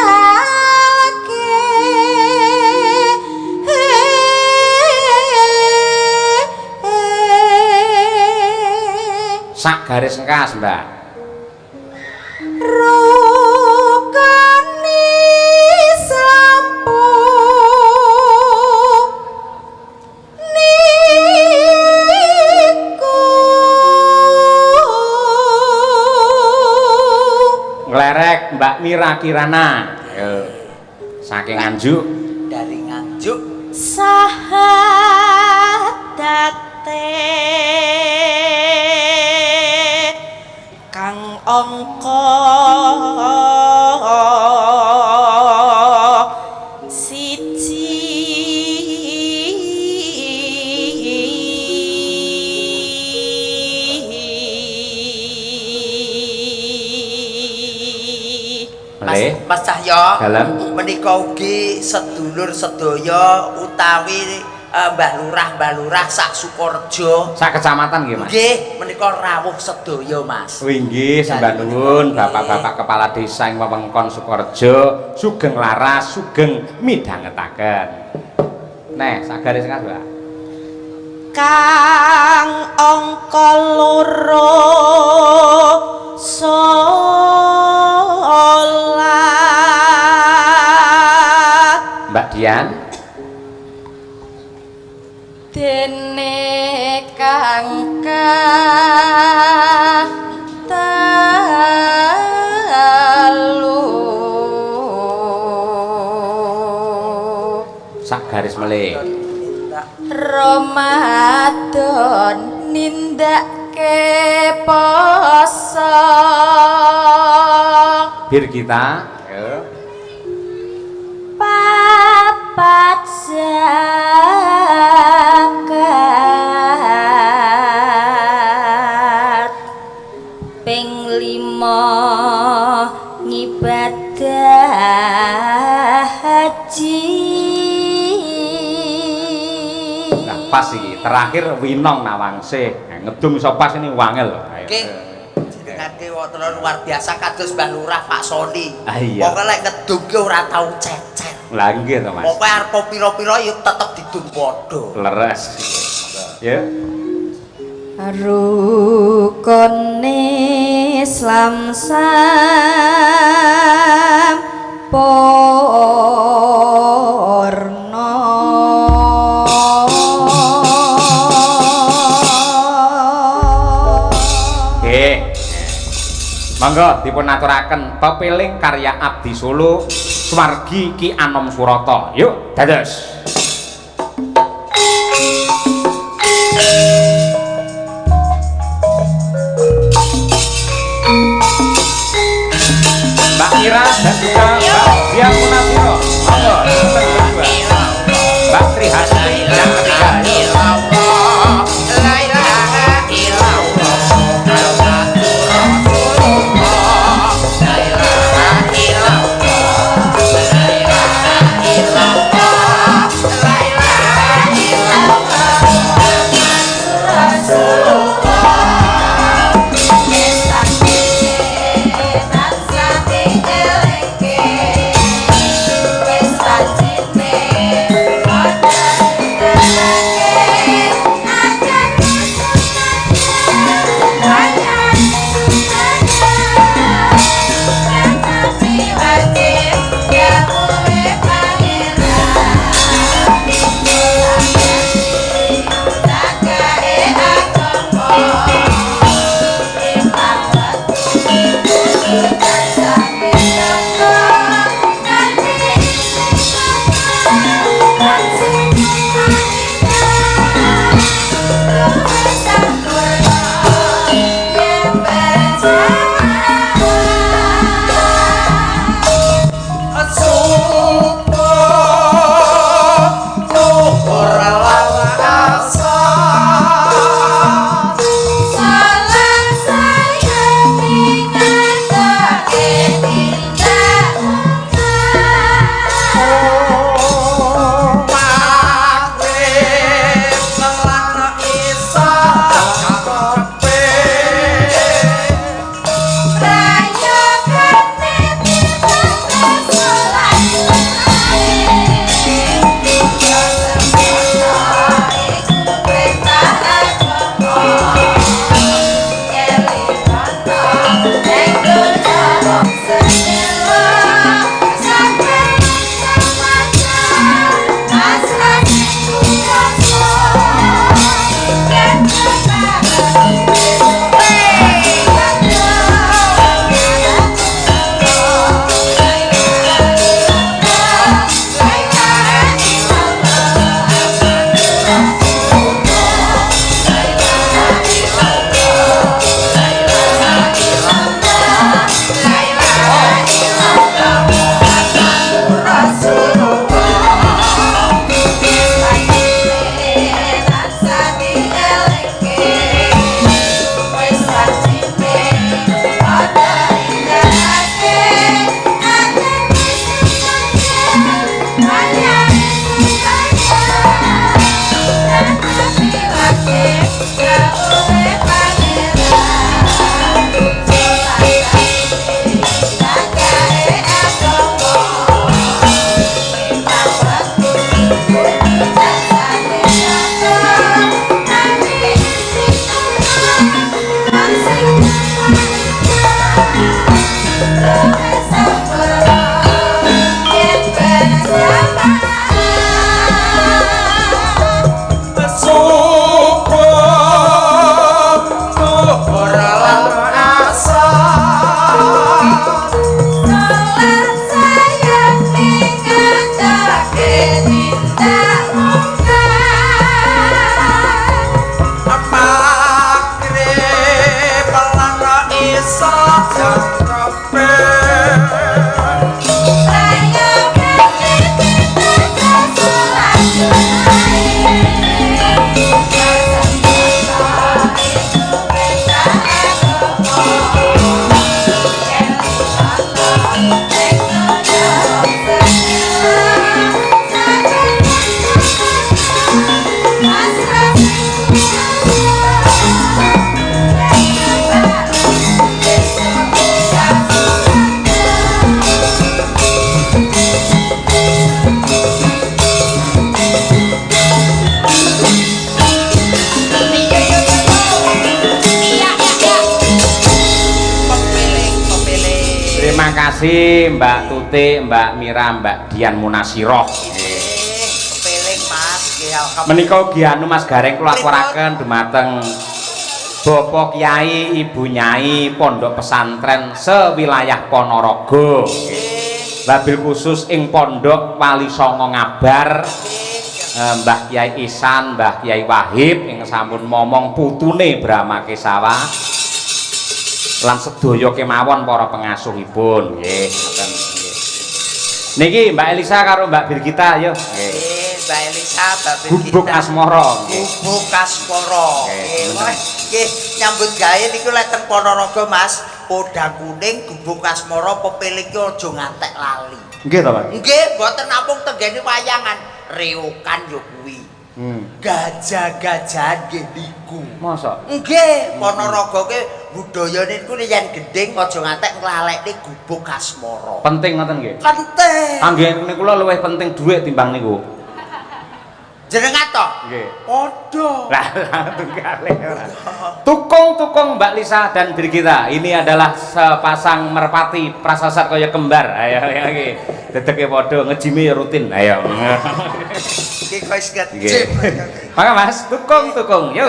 Sak garis engkas Mbak. Rukun Islam Nglerek Mbak Mira Kirana. Saking Nganjuk. Dari Nganjuk. Sahadate kang angka Mas Cahyo Dalem. menika ugi sedulur sedaya utawi Mbah Lurah sak Sukorejo. Sak kecamatan nggih Mas. Nggih, menika rawuh sedaya Mas. Nggih, sembah nuwun Bapak-bapak kepala desa ing wewengkon Sukorejo, sugeng laras, sugeng midhangetaken. Neh, sak garis engkas, Mbak. kang angka loro salat Mbak Dian. dene kang katalu Sak garis melih. Ramadan nindake poso Bir kita. Ayo. papat zakat ping 5 ngibadah haji. Nah, pas iki terakhir Winong Nawangse. Nah, ngedum iso pas ini wangel. Ayo. Nggih. Jenengake wonten luar biasa kados Mbah Lurah Pak Soni. Ah, iya. Pokoke lek ngedum ki ora tau cecer. Lah nggih to Mas. Pokoke arep pira-pira ya tetep didum padha. Leres. Ya. Rukun Islam sampurna. Nggih. Monggo dipun aturaken pepiling karya Abdi Solo Swargi Ki Anom Surata. Yuk, dados. Mbak Ira dan juga Mbak Dian Munafiro. Monggo, nomor kedua. Mbak Tri Hasti yang ketiga. kasih Mbak Tuti, Mbak Mira, Mbak Dian Munasiroh. Kepeling Mas, nggih alhamdulillah. Menika ugi anu Mas Gareng kula aturaken dumateng Bapak Kyai, Ibu Nyai Pondok Pesantren sewilayah Ponorogo. Wabil khusus ing Pondok Wali Songo Ngabar. Mbah Kyai Ihsan, Mbah Kyai Wahib ing sampun momong putune Brahma Kesawa. Lan sedaya kemawon para pengasuhipun nggih ngoten nggih. Niki Mbak Elisa karo Mbak Birgita yo nggih. Mbak Elisa, Mbak Birgita. Gubuk Asmara nggih. Gubuk Asmara. Nggih, nyambut gawe niku lek teng Ponorogo Mas, podang kuning Gubuk Asmara pepiling ki aja ngantek lali. Nggih to, Pak? Nggih, mboten namung tenggene wayangan, rewokan yo kuwi. Gajah-gajahan nggih niku. Masa? Nggih, Ponorogo ki budayane niku yen gending aja ngantek nglalekne Gubuk Asmara. Penting ngoten nggih. Penting. Kangge kula luwih penting dhuwit timbang niku. Jenengan to? Nggih. Padha. Lah tunggale ora. Tukung-tukung Mbak Lisa dan Birgita. Ini adalah sepasang merpati prasasat kaya kembar. Ayo nggih. Dedeke padha ngejimi rutin. Ayo. Iki wis ngejim. Nggih. Maka Mas, tukung-tukung. Yo.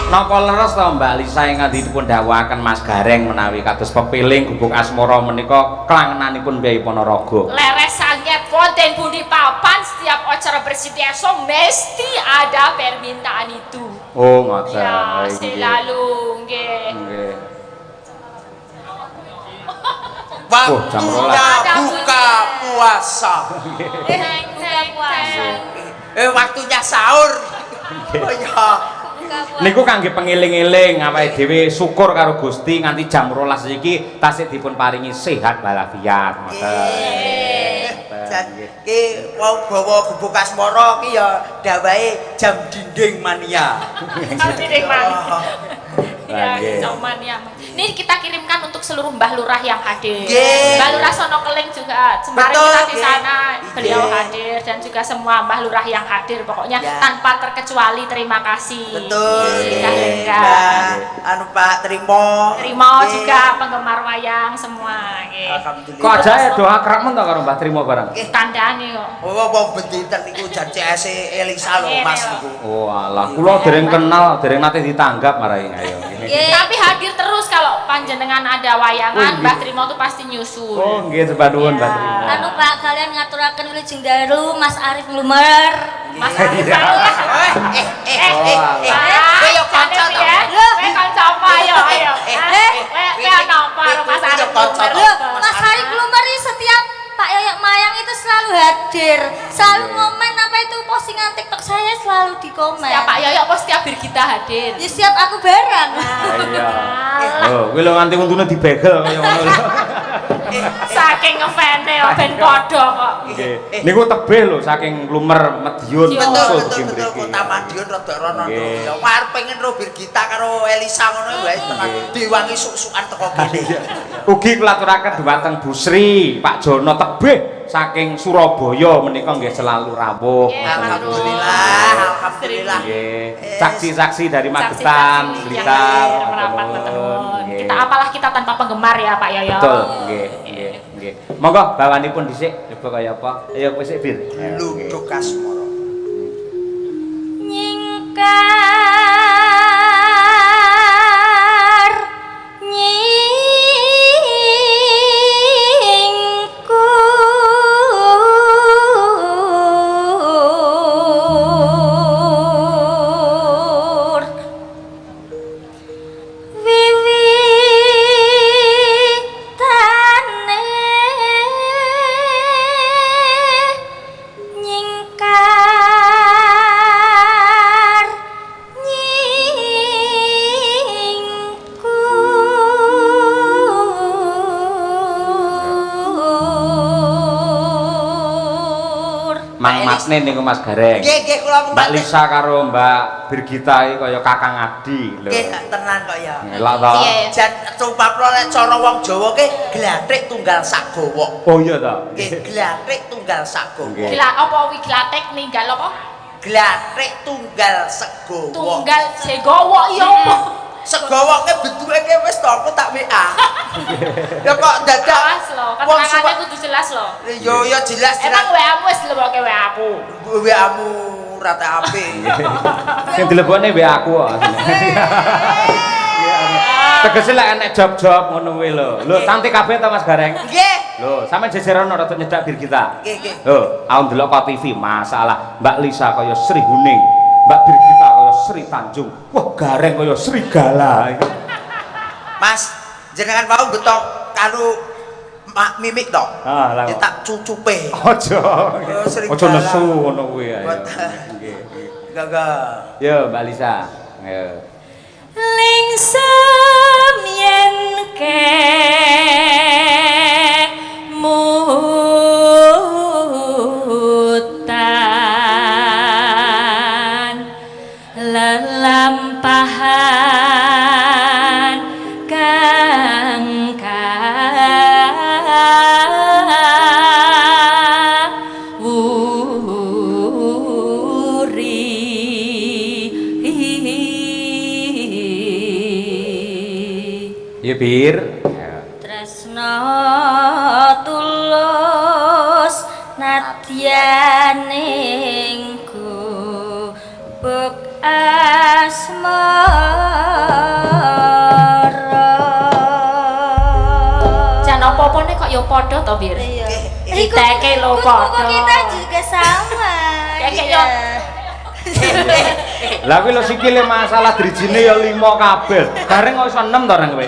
Napa leres to Mbak Lisa ingkang dipun dawuhaken Mas Gareng menawi kados pepiling Gubuk Asmara menika klangenanipun Mbah Ponorogo. Leres sanget wonten pundi papan setiap acara bersidesa mesti ada permintaan itu. Oh, ngoten. Ya, Nggih. selalu nggih. Nggih. Waktunya buka puasa. Waktunya sahur. Oh ya. Niku kangge pengiling-iling awake dhewe syukur karo Gusti nganti jam 12 iki tasih dipun paringi sehat walafiat. Ngoten. Ki wau bawa Gubuk Asmara ki ya dawahe jam dinding mania. Jam dinding mania. Ya, Nggih. cuman ya. Ini kita kirimkan untuk seluruh Mbah Lurah yang hadir. Nggih. Mbah Lurah Sono Keling juga. Kemarin Betul, kita di nggih. sana, beliau Nggih. hadir dan juga semua Mbah Lurah yang hadir. Pokoknya Ya. tanpa terkecuali terima kasih. Betul. Kita nggih. berikan. Anu Pak Trimo. Trimo Nggih. juga penggemar wayang semua. Nggih. Alhamdulillah. Kok aja ya doa kerapmen to karo Mbah Trimo bareng. Tandane kok. Oh, wong bedinten niku jan CS Elisa lho Mas niku. Oh alah, kula dereng kenal, dereng nate ditanggap marai ayo. Tapi hadir terus kalau panjenengan ada wayangan, Oh, Mbah Trimo tuh pasti nyusul. Oh nggih sebab nuwun Ya. Mbah Trimo. Anu Pak, kalian ngaturaken wilujeng dalu Mas Arif Nglumer. Mas Arif Iya. Kowe yo kanca to. ya. Kowe kanca apa ayo ayo. Kowe ana apa karo Mas Arif? kanca to. Loh, Mas Arif Nglumer ini setiap Pak Yoyok Mayang itu selalu hadir, selalu ngomen apa itu postingan TikTok saya selalu dikomen. Setiap Pak Yoyok apa setiap Birgita hadir? Ya setiap aku bareng. Iya. Alah, Oh, kuwi lho nganti untune dibegel kaya ngono. saking ngefane kok ben padha kok. Nggih. Niku tebih lho saking Lumer Madiun Betul, Betul, usul betul, betul. Kota Madiun rada rono. Nggih. Ya arep pengen ro Birgita karo Elisa ngono wae tenan. Diwangi suk-sukan teko kene. Ugi kulaturaken dhumateng Bu Sri, Pak Jono tebih saking Surabaya menika nggih selalu rawuh. Alhamdulillah, alhamdulillah. Nggih. Saksi-saksi dari Magetan, Saksi-saksi Blitar, yang hadir, merapat ngoten. ketemu. Nggih. Kita apalah kita tanpa penggemar ya Pak Yoyo. Betul, nggih, nggih, nggih. Monggo bawanipun dhisik coba kaya apa? Ayo wis Bir. Ayo, nggih. Luduk Asmara. Nyingkar nyingku Mang Matne niku Mas Gareng. Nggih kula Mbak Lisa karo Mbak Birgita iki kaya kakang adi lho. nggih tenan kok ya. Lah to. Jan sumpah nek cara wong Jawa ki glathik tunggal sak gawa. Oh iya to. Nggih glathik tunggal sak gawa. Nggih. Apa wi glatek ninggal apa? Glathik tunggal segawa. Tunggal segowo iya apa? Segawa ki bentuke ki wis to aku tak WA. Ya kok dadak Jelas lho, keterangannya kudu jelas lho. Yo jelas Emang WA-mu wis lebokke WA-ku. WA-mu rata apik. Sing dilebokne WA aku kok. Tegese lek enek job-job ngono kuwi lho. Lho cantik kabeh to Mas Gareng. Nggih. Lho, sampean jejeran ora nyedak Birgita. Nggih. Lho, aku ndelok kok TV masalah Mbak Lisa kaya Sri Huning, Mbak Birgita kaya Sri Tanjung. Wah, Gareng kaya Serigala. Mas, jenengan mau betok karo mimik to? Ah, lah. Tak cucupe. Aja. Serigala. Aja nesu ngono kuwi ae. Nggih. Gaga. Yo, Mbak Lisa. Ayo. Lingsem yen kemutan lelampahan kang Ya Bir. Tresno tulus nadyaning gubuk asmara. Jan apa-apane kok ya padha to, Bir? Iya. Diteke lho Kuku padha. kita juga sama. Kayak Iya. Lah kuwi lho sikile masalah drijine ya 5 kabeh. Gareng kok iso 6 to nang kowe.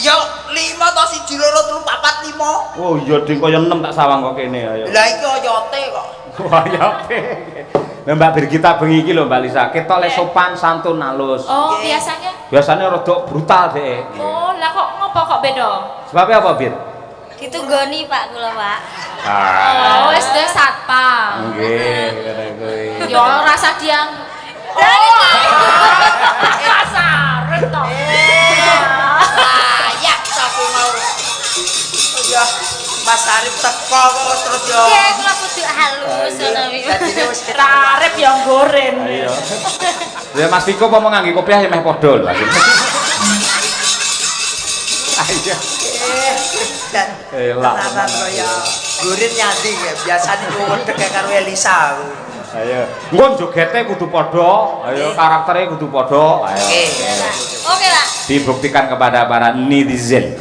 Yo 5 to 1 2 3 4 5. Oh iya ding kaya 6 tak sawang kok kene ayo. Lah iki oyote kok. Wayote. Lah Mbak Birgita bengi iki lho Mbak Lisa, ketok le sopan santun halus. Oh, biasanya. Biasanya rada brutal dhek. Oh, lah kok ngopo kok beda? Sebab apa, Bir? Ditunggoni Pak kula, Pak. Oh, wis duwe satpam. Nggih, ngene kuwi. Yo rasa diang. Kasar to. Ayak tapi mau. Ya Mas Arif teko kok terus yo. Iya, kula kudu halus ngono iki. Dadine wis Arep yang goren. Ayo. Ya Mas Viko apa mau ngangge kopiah ya meh padha lho. Ayo. Dan Lah. tenan ya. Gurin nyandi ya. Biasane ku wedhek karo Elisa aku. Ayo. Engko jogete kudu padha, ayo karaktere kudu padha. Ayo. Oke, Pak. Dibuktikan kepada para netizen.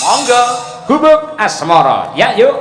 Monggo. Gubuk asmara. Ya, yuk.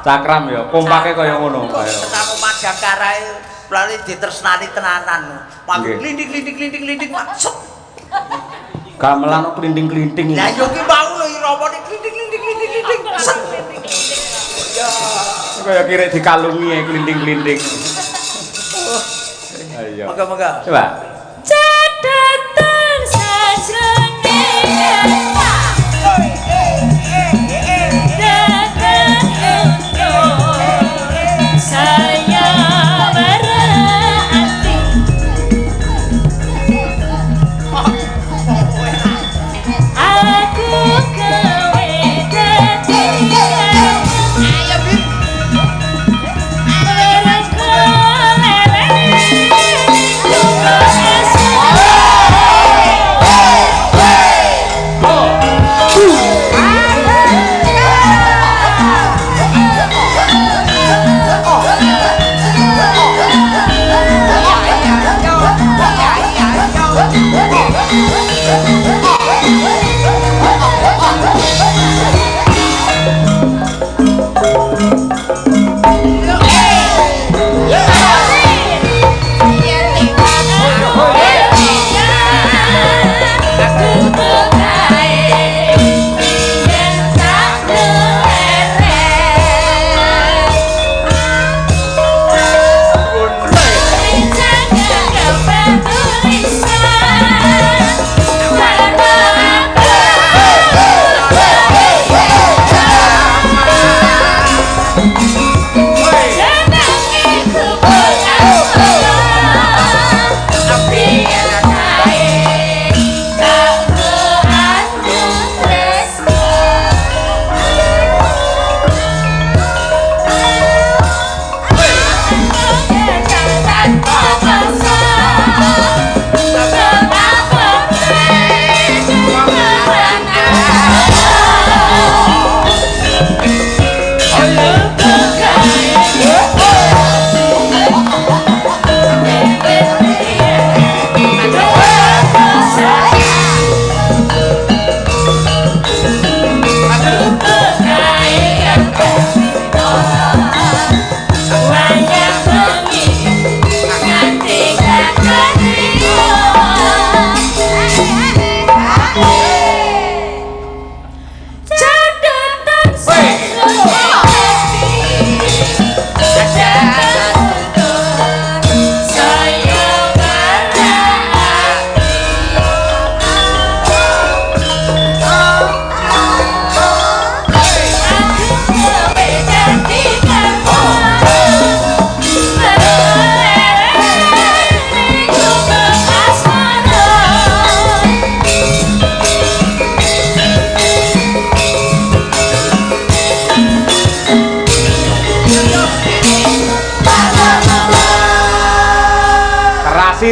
Cakram ya, kompake kaya ngono. Tekan Madangkara lalu ditresnani tenanan. Mangke klindik maksud. Gamelan klinting-klinting. Lah yo ki mau lho iramane klindik. Kaya kira dikalungi klinting-klinting. Ayo. Moga-moga. Coba. Catatan sajrone saya berarti aku gawe dadi ayo bi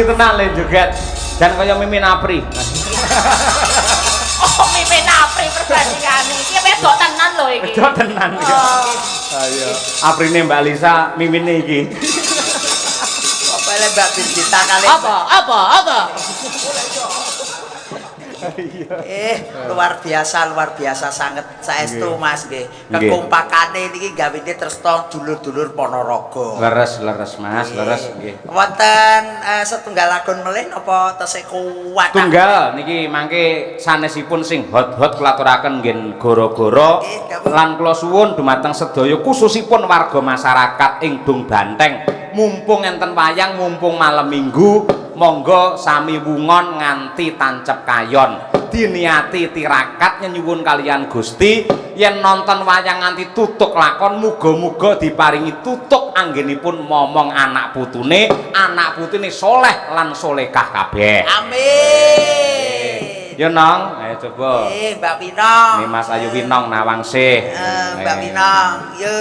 Tenan le joget jan kaya Mimin Apri. Oh, Mimin Apri perbandingane iki wedok tenan lho iki. Wedok tenan iki. Ayo. Aprine Mbak Lisa, Mimine iki. Apa le Mbak Bintita kali. Apa? Luar biasa sanget saestu Mas nggih. Kekompakane niki gawene tresna dulur-dulur Ponorogo. Leres Mas, leres nggih. Wonten setunggal lagun melih napa tesih kuat? Tunggal niki mangke sanesipun sing hot-hot klaturaken nggih goro-goro lan kula suwun dumateng sedaya khususipun warga masyarakat ing Dung Banteng. Mumpung enten wayang, mumpung malam Minggu, monggo sami wungon nganti tancep kayon. Diniati tirakat nyuwun kalian Gusti yen nonton wayang nganti tutuk lakon muga-muga diparingi tutuk anggenipun momong anak putune soleh lan solekah kabeh. Amin. Ya Nong, ayo coba. Mbak Winong. Ini Mas Ayu Winong Nawangsih. Mbak Winong, yo,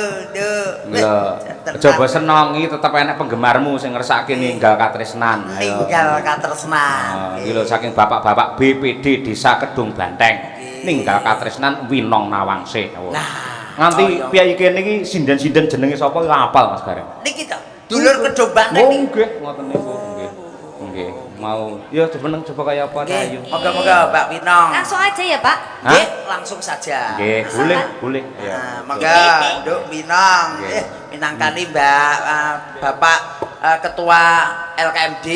Lho, coba senongi tetep enek penggemarmu sing ngersake ninggal katresnan. Ninggal katresnan. Iki lho saking bapak-bapak BPD Desa Kedung Banteng. Ninggal katresnan Winong Nawangsih. Nah, nganti piyai kene iki sinden-sinden jenenge sapa apal Mas Gareng. Niki to. Dulur Kedung Banteng. Nggih, ngoten niku. Nggih. mau. Ya jeneng coba kaya apa ta ayu. Moga-moga Mbak Winong. Langsung aja ya, Pak. Nggih, langsung saja. Nggih, boleh. Ya. Nah, monggo Nduk Winong. Minangkani Mbak Bapak Ketua LKMD,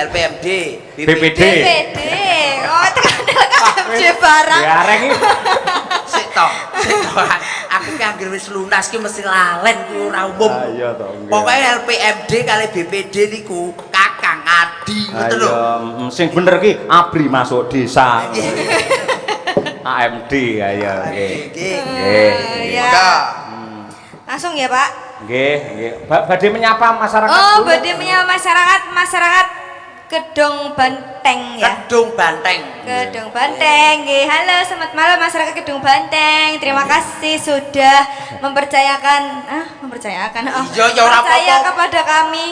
LPMD, BPD. BPD. Oh, tekan LKMD barang. Ya areng iki. Sik to. Aku ki anggere wis lunas ki mesti lalen ku ora umum. Iya to. Pokoke LPMD kali BPD niku Kakang Adi, ngoten lho. Sing bener ki abri masuk desa. AMD ayo nggih. Nggih. Ya. Langsung ya, Pak. Nggih. Badhe menyapa masyarakat. Oh, badhe menyapa masyarakat Gedung Banteng ya. Gedung Banteng. Gedung Banteng. Nggih, halo selamat malam masyarakat Gedung Banteng. Terima kasih sudah mempercayakan Iya, ya ora percaya apa-apa. kepada kami.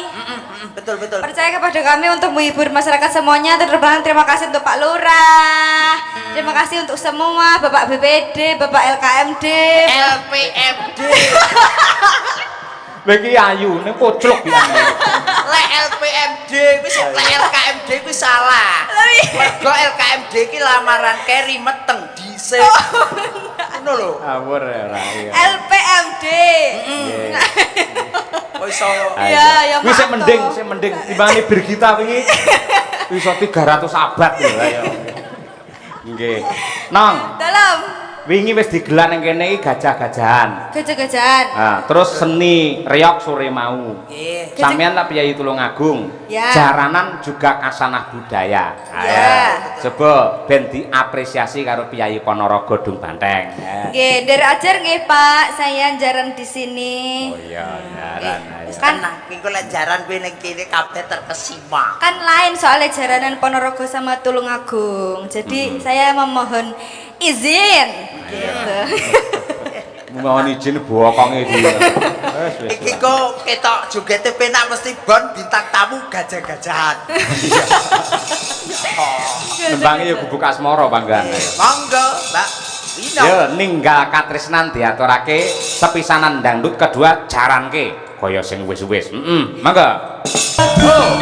Betul. Percaya kepada kami untuk menghibur masyarakat semuanya. Terima kasih untuk Pak Lurah. Terima kasih untuk semua Bapak BPD, Bapak LKMD, LPMD. Lagi ayu ning koclok ya. Lek LPMD wis lek LKMD wis salah. Mergo LKMD ki lamaran keri meteng dhisik. Ngono lho. Awur ora ya. LPMD. Kok iso Iya, ya Wis maaf sik mending timbangane Birgita wingi. Iso 300 abad lho ayo. Nggih. Nang, Dalam wingi wis digelar ning kene iki gajah-gajahan. gajah-gajahan. Nah, terus seni reok sore mau. nggih. Sampeyan tak Piyai Tulungagung. Ya. Jaranan juga kasanah budaya. Ya. Coba ben diapresiasi karo Piyai Ponorogo Dung Banteng. Ya. Nggih, dari ajar nggih Pak, saya jaran di sini. Oh iya, jaran. Wis Kan- tenang, ki lek jaran kowe ning kene kabeh terkesima. Kan lain soalnya jaranan Ponorogo sama Tulungagung. Jadi saya memohon izin. Gitu. Mohon izin bokonge iki. Iki kok ketok jogete penak mesti bon bintang tamu gajah-gajahan. Nembange ya gubuk asmara panggan. Monggo, Mbak Wino. Ya ninggal katresnan diaturake sepisanan dangdut kedua jaranke kaya sing wis-wis. Mangga. Oh,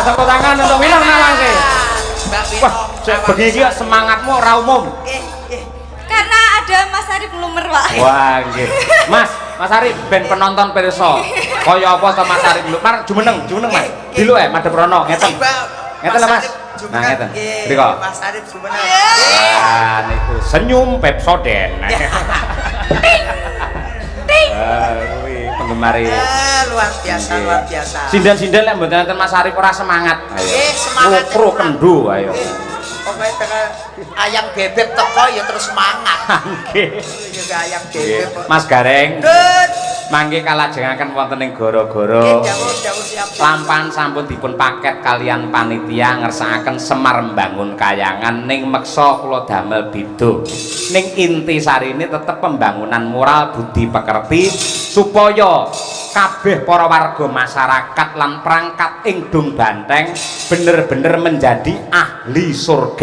Tepuk tangan untuk Winong Nawangke. Wah, begini semangatmu ora umum. Karena ada Mas Arif Lumer, Pak. Wah, nggih. Mas Arif ben penonton pirsa. Kaya apa to Mas Arif Lumer? Jumeneng Mas. Dilu madhep rono ngeten. Ngeten lho Mas. Nah ngeten. Mriko. Mas Arif jumeneng. Wah, niku senyum Pepsodent. Kuwi penggemar Luar biasa. Sinden-sinden lek mboten enten Mas Arif ora semangat. Ayo. Semangat. Pro kendo ayo. Pokoknya tengah ayam bebek teko ya terus semangat. Nggih. Juga ayam bebek. Mas Gareng. Dut. Mangke kalajengaken wonten ing gara-gara Jauh siap. lampan sampun dipun paket kalian panitia ngersakaken Semar mbangun kayangan ning meksa kula damel beda. Ning inti sarine tetep pembangunan moral budi pekerti supaya kabeh para warga masyarakat lan perangkat ing Dung Banteng bener-bener menjadi ahli surga.